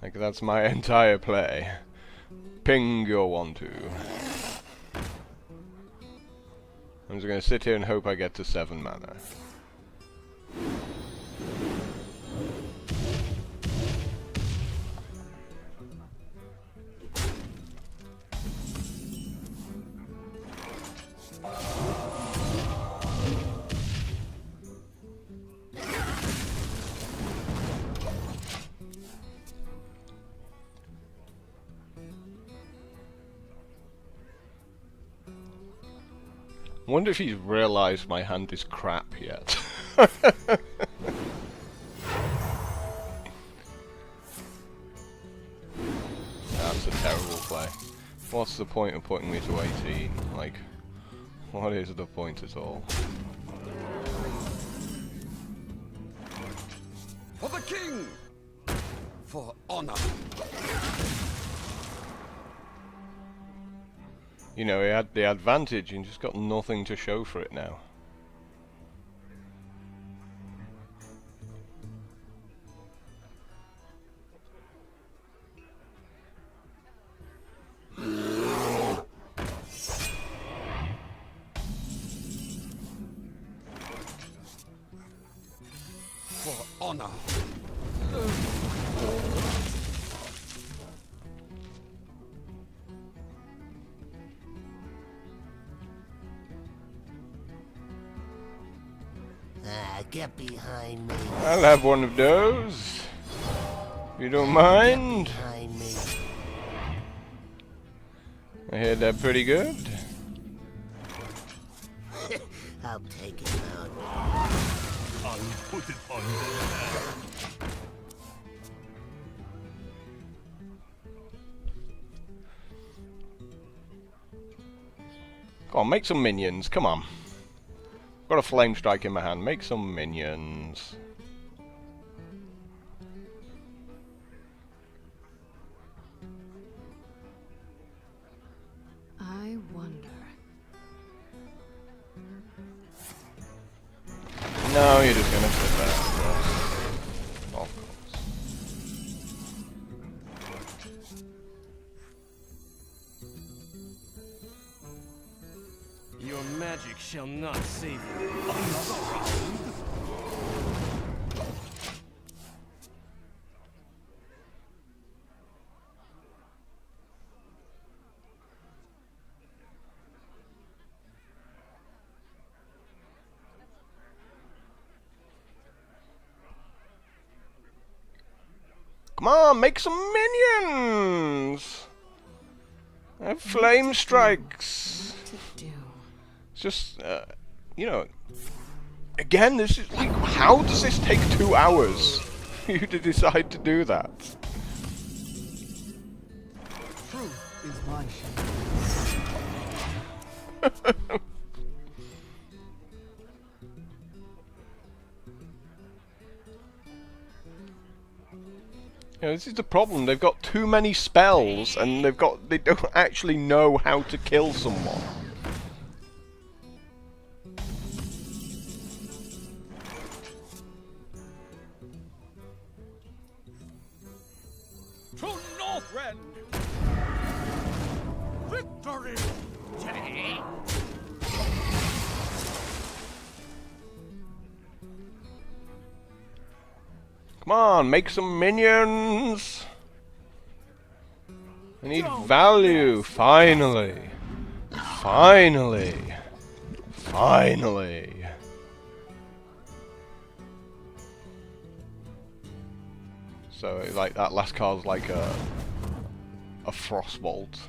Like, that's my entire play. Ping your 1-2. I'm just gonna sit here and hope I get to 7 mana. I wonder if he's realised my hand is crap yet. That's a terrible play. What's the point of putting me to 18? Like, what is the point at all? For the king! For honor! You know, he had the advantage and just got nothing to show for it now. For honor! Get behind me. I'll have one of those. If you don't mind. Behind me. I hear they're pretty good. I'll take him out. I'll put it on your head. Come on, make some minions. Come on. Got a flame strike in my hand. Make some minions. I wonder. No, you're just gonna sit there. Of course. Your magic shall not save you. Another round? Come on, make some minions! I have flame strikes. What to do? It's just, you know, again, this is like, how does this take 2 hours for you to decide to do that? Truth is my shield. You know, this is the problem. They've got too many spells, and they don't actually know how to kill someone. friend. Victory! Come on, make some minions! I need value, finally! Finally! Finally! So, like, that last card's like a frostbolt.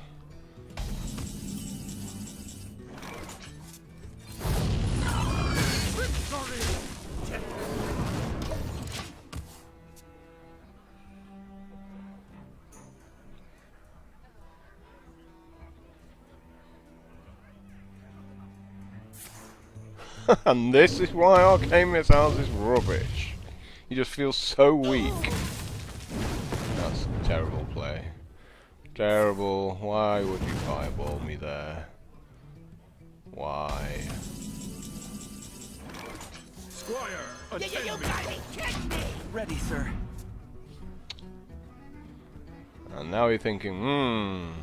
And this is why Arcane Missiles is rubbish. You just feel so weak. That's a terrible play. Terrible. Why would you fireball me there? Why? Squire, attend me. Ready, sir. And now you're thinking,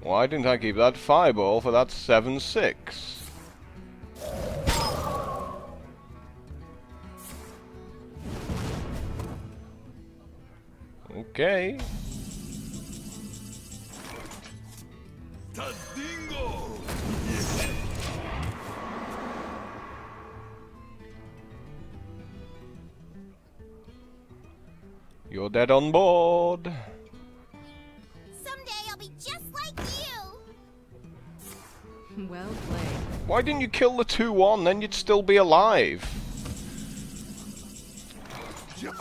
why didn't I keep that fireball for that 7/6? Okay. Tadingo! You're dead on board. Someday I'll be just like you. Well played. Why didn't you kill the 2/1? Then you'd still be alive. You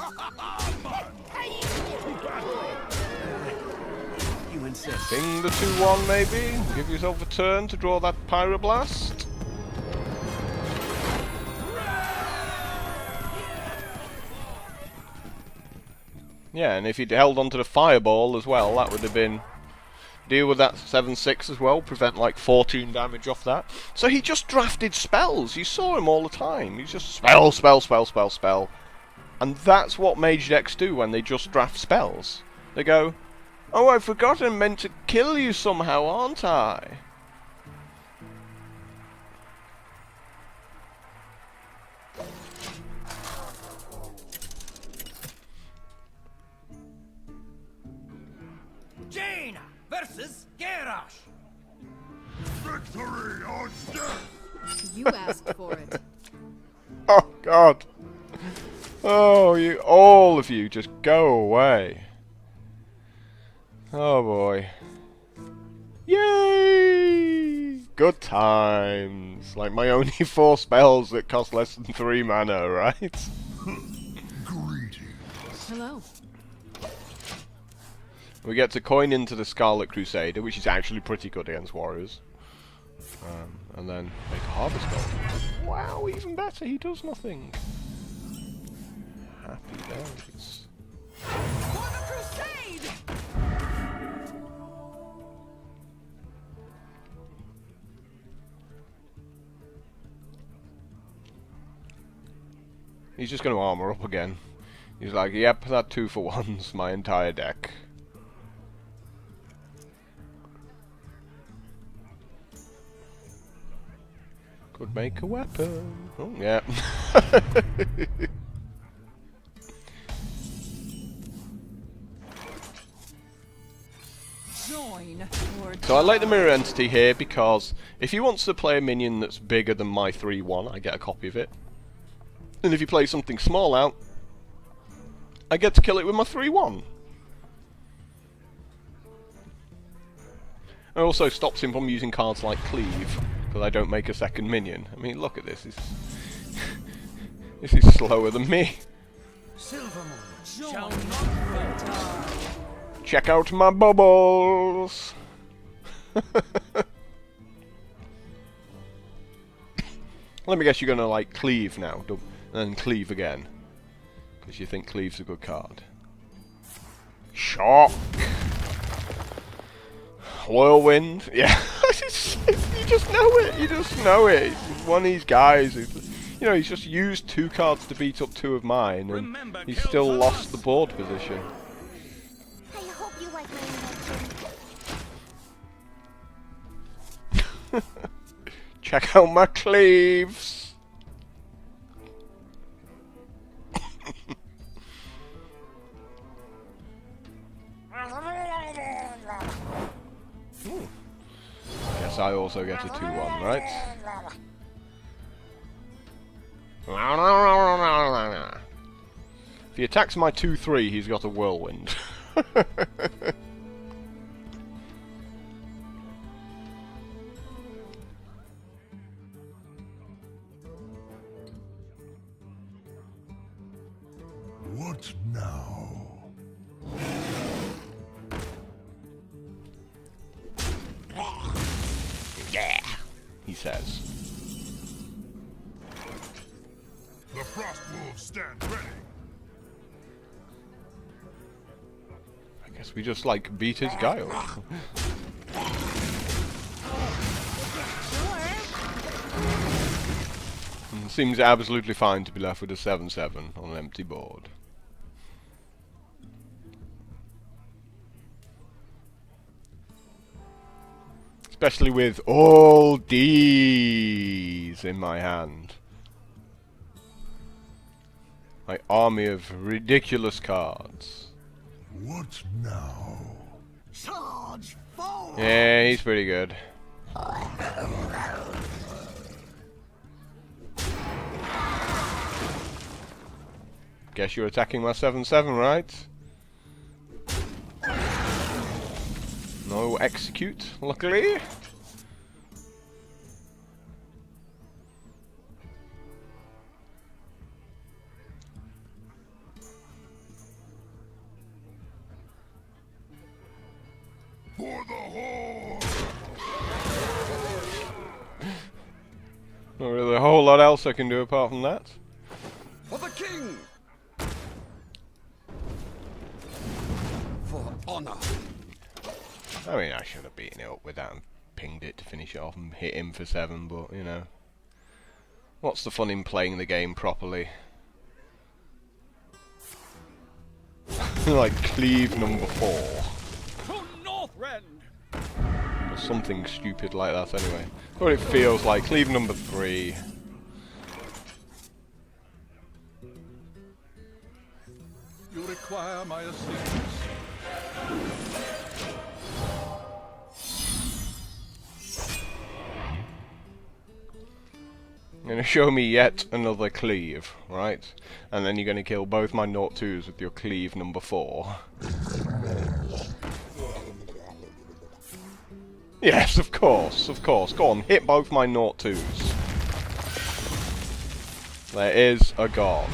insist. Ping the 2/1 maybe. Give yourself a turn to draw that Pyroblast. Yeah, and if he'd held onto the Fireball as well, that would have been... Deal with that 7/6 as well, prevent like 14 damage off that. So he just drafted spells. You saw him all the time. He's just spell, spell, spell, spell, spell. And that's what mage decks do when they just draft spells. They go, oh, I forgot I'm meant to kill you somehow, aren't I? Jaina versus Garrosh. Victory or death! You asked for it. Oh, God. Oh, you, all of you, just go away. Oh, boy. Yay! Good times. Like my only 4 spells that cost less than 3 mana, right? Hello. We get to coin into the Scarlet Crusader, which is actually pretty good against warriors. And then make a Harvest Gold. Wow, even better, he does nothing. Happy days. For the crusade! He's just going to armor up again. He's like, yep, that 2-for-1's my entire deck. Could make a weapon. Oh, yeah. Join or So I like the mirror entity here because if he wants to play a minion that's bigger than my 3/1, I get a copy of it. And if he plays something small out, I get to kill it with my 3/1. It also stops him from using cards like Cleave, because I don't make a second minion. I mean, look at this. This is slower than me. Silvermoon shall not die. Check out my bubbles! Let me guess you're gonna like Cleave now, and then Cleave again. Because you think Cleave's a good card. Shock! Whirlwind, yeah. You just know it, you just know it. He's one of these guys who, you know, he's just used 2 cards to beat up 2 of mine, and he's still lost the board position. I hope you like Check out my cleaves! Guess I also get a 2-1, right? If he attacks my 2-3, he's got a whirlwind. What now? Yeah, he says. The frost wolves stand ready. I guess we just like beat his guile. Seems absolutely fine to be left with a 7-7 on an empty board. Especially with all these in my hand. My army of ridiculous cards. What now? Charge forward! Yeah, he's pretty good. Guess you're attacking my 7-7, right? No execute, luckily. For the horde! Not really a whole lot else I can do apart from that. For the king! For honor! I mean, I should have beaten it up with that and pinged it to finish it off and hit him for 7, but, you know. What's the fun in playing the game properly? Like, cleave number 4. To Northrend! Or something stupid like that, anyway. What it feels like. Cleave number 3. You require my assistance. You're going to show me yet another cleave, right? And then you're going to kill both my 0-2s with your cleave number 4. Yes, of course, of course. Go on, hit both my 0-2s. There is a god.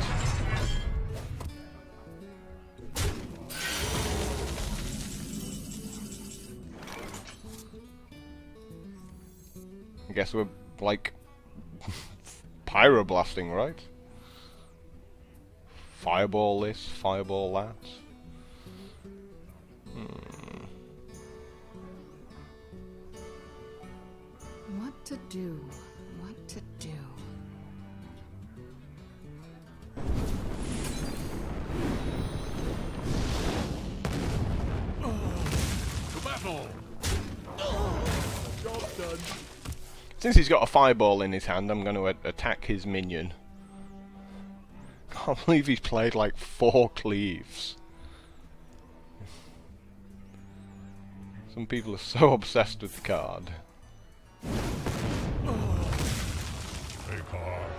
I guess we're, like, pyroblasting, right? Fireball this, fireball that. What to do? What to do? To battle! Job done. Since he's got a fireball in his hand, I'm going to attack his minion. Can't believe he's played like 4 cleaves. Some people are so obsessed with the card. Take heart.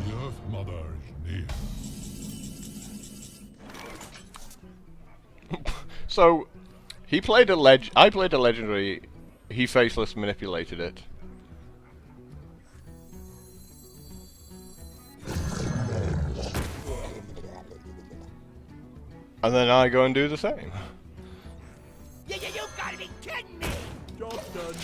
The Earth Mother is near. So, he played a I played a legendary. He faceless manipulated it. And then I go and do the same. You gotta be kidding me! Job done.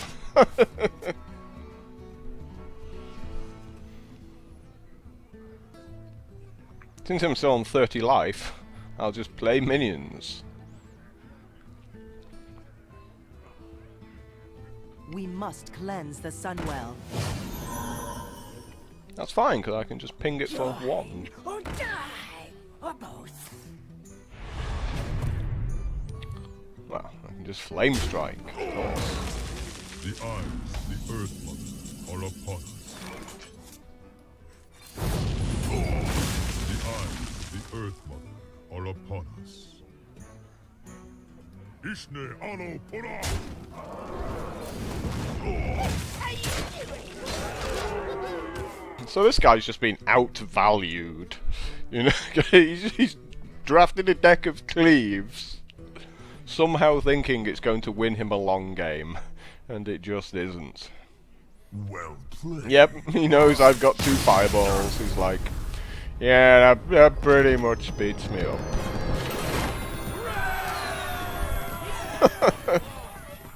Since I'm still on 30 life, I'll just play minions. We must cleanse the Sunwell. That's fine, because I can just ping it for 1. Or die! Or both. Well, I can just flame strike, of course. The eyes, the Earth Mother. are upon us. The eyes of the Earth Mother are upon us. Ishne ano pura! So this guy's just been outvalued. You know, he's drafted a deck of Cleaves, somehow thinking it's going to win him a long game, and it just isn't. Well played. Yep, he knows I've got 2 fireballs. He's like, yeah, that pretty much beats me up.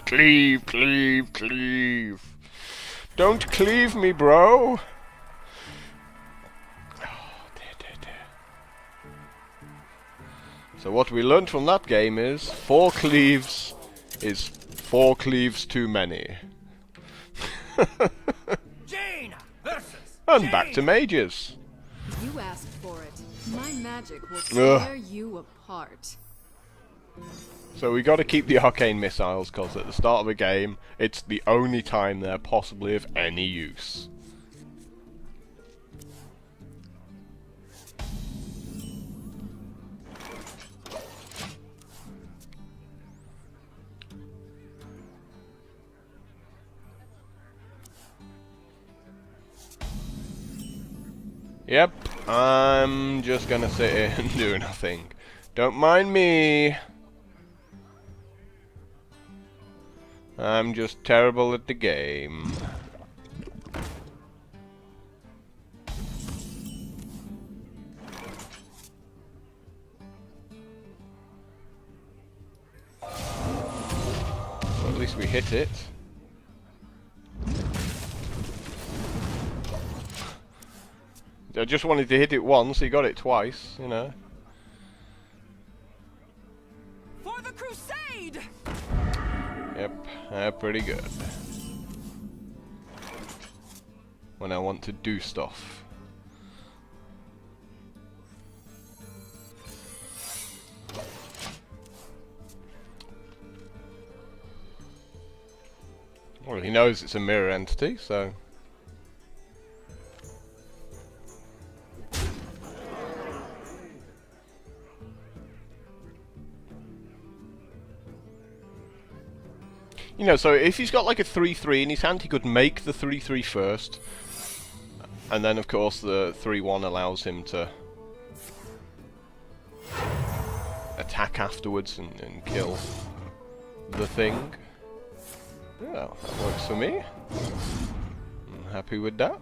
Cleave, cleave, cleave. Don't cleave me, bro. So what we learned from that game is 4 cleaves is 4 cleaves too many. Jane versus And back to mages. You asked for it. My magic will tear you apart. So we got to keep the arcane missiles because at the start of a game, it's the only time they're possibly of any use. Yep, I'm just gonna sit here and do nothing. Don't mind me. I'm just terrible at the game. Well, at least we hit it. I just wanted to hit it once, he got it twice, you know. For the crusade! Yep, pretty good. When I want to do stuff. Well, he knows it's a mirror entity, so... You know, so if he's got like a 3-3 in his hand, he could make the 3-3 first. And then, of course, the 3-1 allows him to attack afterwards and kill the thing. Yeah, that works for me. I'm happy with that.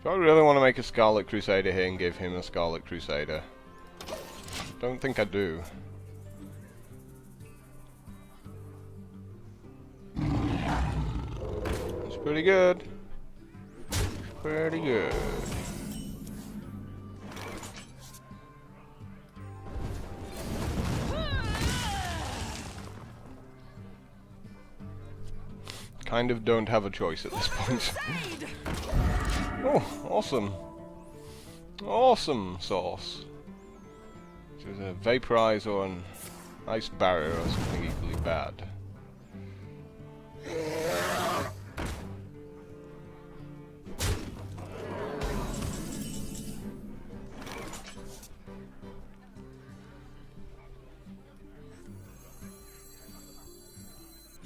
Do I really want to make a Scarlet Crusader here and give him a Scarlet Crusader? Don't think I do. It's pretty good. Pretty good. Kind of don't have a choice at this point. Oh, awesome. Awesome sauce. Which is a vaporize or an ice barrier or something equally bad.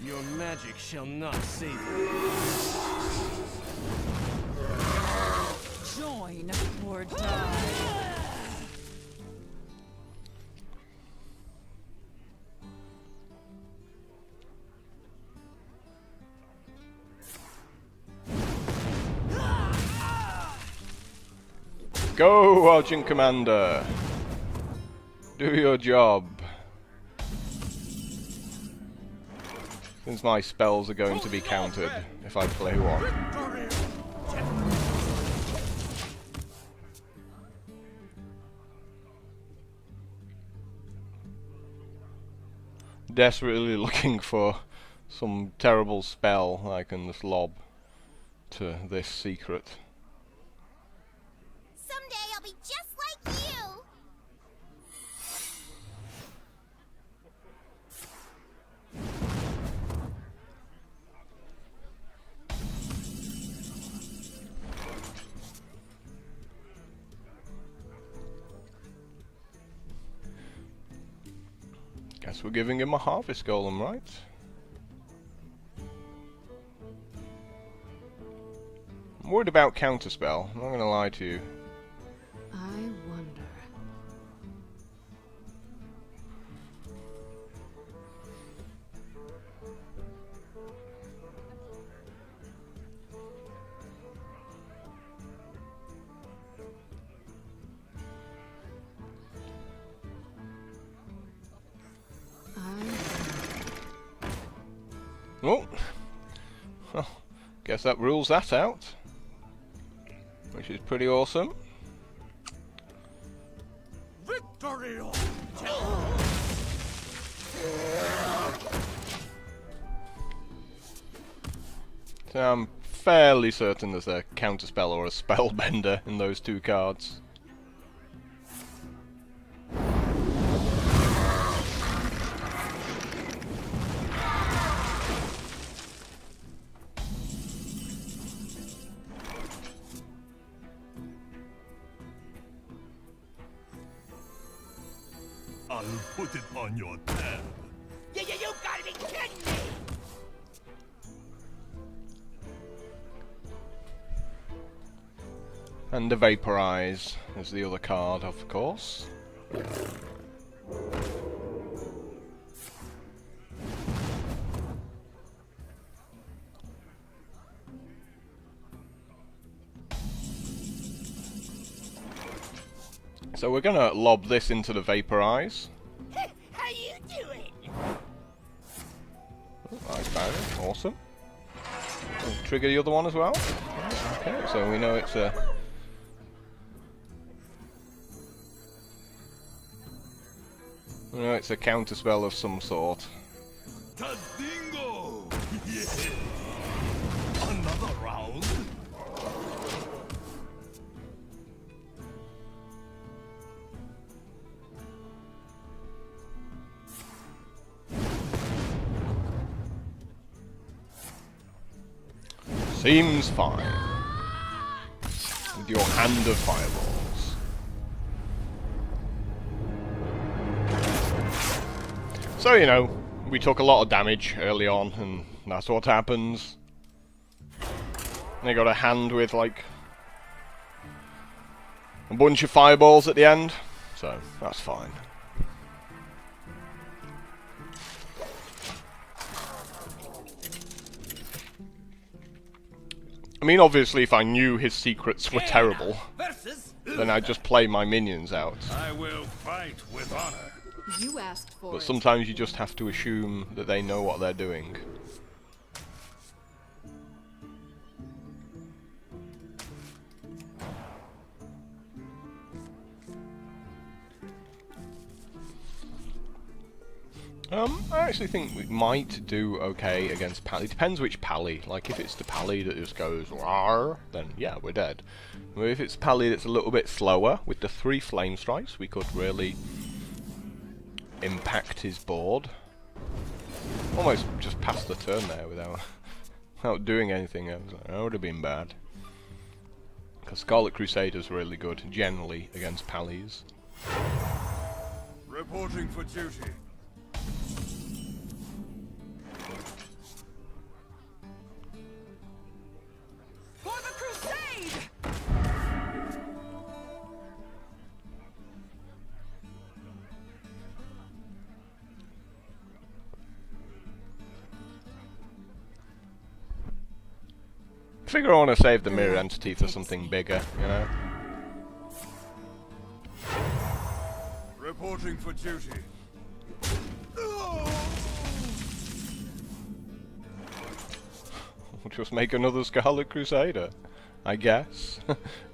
Your magic shall not save you. Join or die. Go, Argent Commander! Do your job. Since my spells are going to be countered if I play one. desperately looking for some terrible spell I can just lob to this secret. Someday I'll be just like you. Guess we're giving him a harvest golem, right? I'm worried about counterspell, I'm not gonna lie to you. I wonder. Oh, well, guess that rules that out, which is pretty awesome. Victory! So I'm fairly certain there's a counterspell or a spellbender in those two cards. I'll put it on your tab. You gotta be kidding me! And the Vaporize is the other card, of course. So we're gonna lob this into the Vaporize. How you doing? Nice bounty, awesome. We'll trigger the other one as well. Okay, so we know it's a... We know it's a counterspell of some sort. Tadingo! Yeah. Another round? Seems fine. With your hand of fireballs. So, you know, we took a lot of damage early on, and that's what happens. They got a hand with, like, a bunch of fireballs at the end, so that's fine. I mean, obviously, if I knew his secrets were terrible, Versus. then I'd just play my minions out. I will fight with honor. You asked for But it. sometimes you just have to assume that they know what they're doing. I actually think we might do okay against Pally. It depends which Pally. Like, if it's the Pally that just goes "Rawr," then yeah, we're dead. But if it's Pally that's a little bit slower, with the 3 flame strikes, we could really impact his board. Almost just passed the turn there without doing anything. That would have been bad. Because Scarlet Crusader's really good, generally, against Pallies. Reporting for duty. For the crusade! I figure I want to save the mirror entity for something bigger, you know? Reporting for duty. We'll just make another Scarlet Crusader, I guess.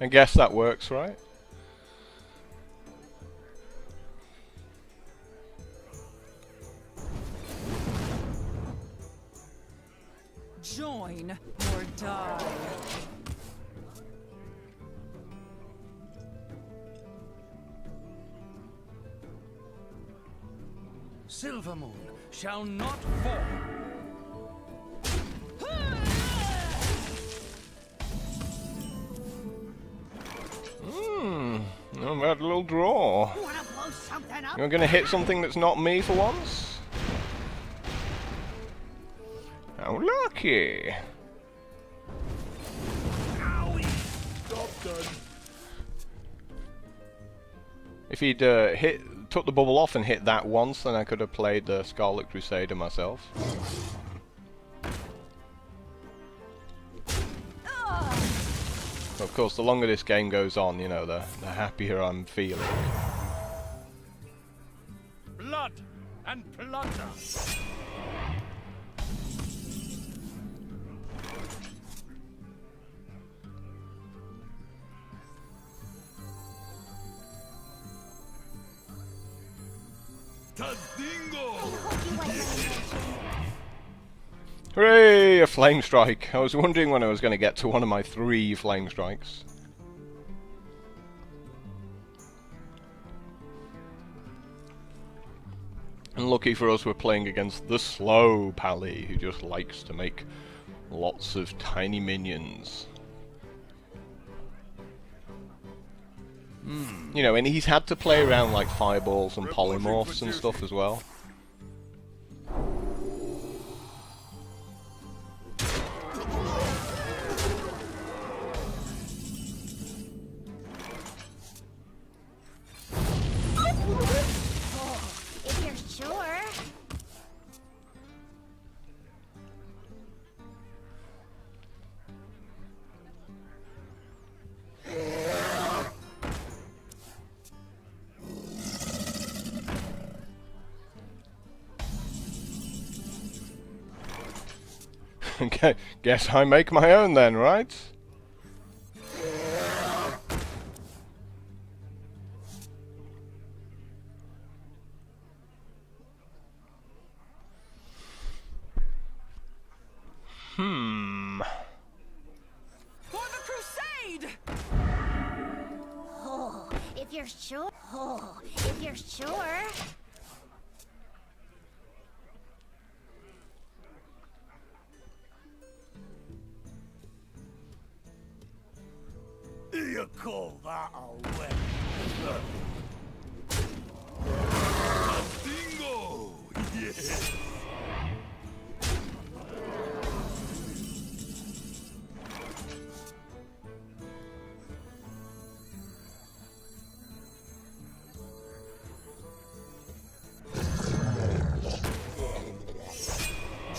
I guess that works, right? Join or die. Silver Moon shall not fall. Not bad little draw. Wanna blow something up? You're gonna hit something that's not me for once? How lucky! If he'd took the bubble off and hit that once, then I could have played the Scarlet Crusader myself. Of course, the longer this game goes on, you know, the happier I'm feeling. Blood and plunder. Hooray! A flame strike! I was wondering when I was going to get to one of my 3 flame strikes. And lucky for us, we're playing against the slow Pally, who just likes to make lots of tiny minions. You know, and he's had to play around like fireballs and polymorphs and stuff as well. If you're sure. Okay, guess I make my own then, right? For the crusade! Oh, if you're sure. Oh, if you're sure. You call that a weapon? Bingo! Yes!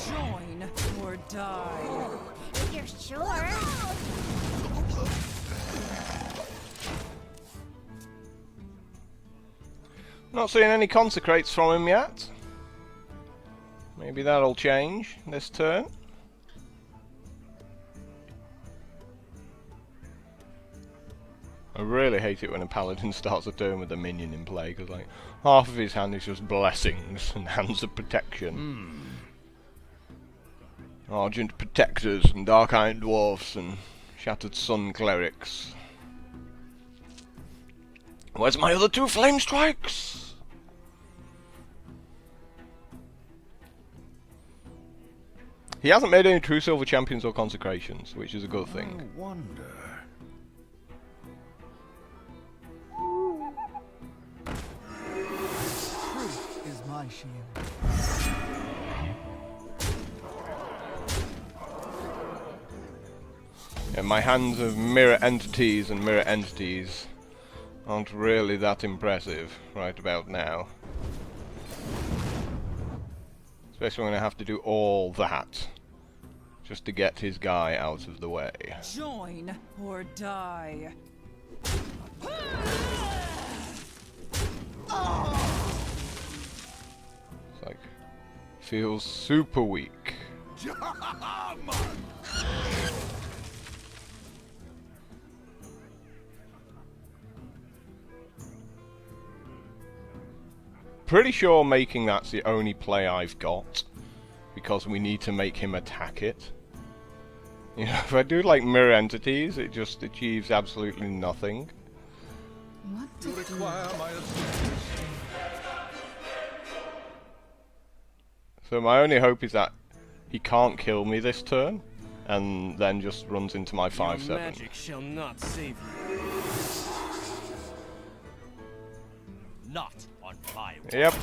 Join or die. If you're sure. Not seeing any consecrates from him yet. Maybe that'll change this turn. I really hate it when a paladin starts a turn with a minion in play, because like half of his hand is just blessings and hands of protection. Argent protectors and dark iron dwarfs and shattered sun clerics. Where's my other 2 flame strikes? He hasn't made any true silver champions or consecrations, which is a good thing. I wonder. Truth is my shield. Yeah, my hands of mirror entities and mirror entities aren't really that impressive right about now. Especially when I have to do all that just to get his guy out of the way. Join or die. It's like, feels super weak. Pretty sure making that's the only play I've got, because we need to make him attack it. You know, if I do like mirror entities, it just achieves absolutely nothing. What to You do? require my assistance. So my only hope is that he can't kill me this turn, and then just runs into my Your 5/7. magic shall not save you. Not on my watch. Yep.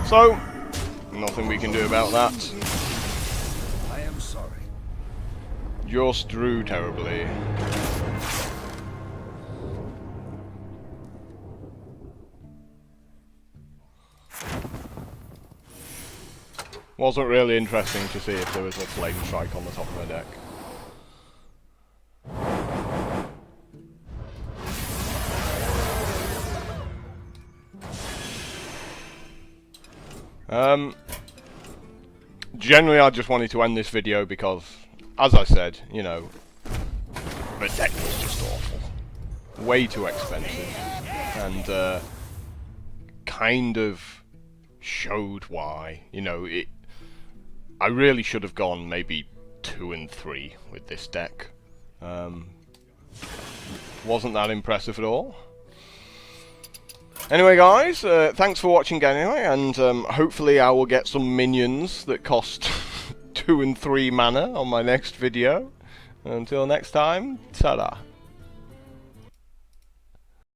So, nothing we can do about that. I am sorry. Just drew terribly. Wasn't really interesting to see if there was a flame strike on the top of my deck. Generally I just wanted to end this video because, as I said, you know, the deck was just awful. Way too expensive. And, kind of showed why. You know, I really should have gone maybe 2 and 3 with this deck. Wasn't that impressive at all. Anyway guys, thanks for watching anyway, and hopefully I will get some minions that cost 2 and 3 mana on my next video. Until next time, ta-da.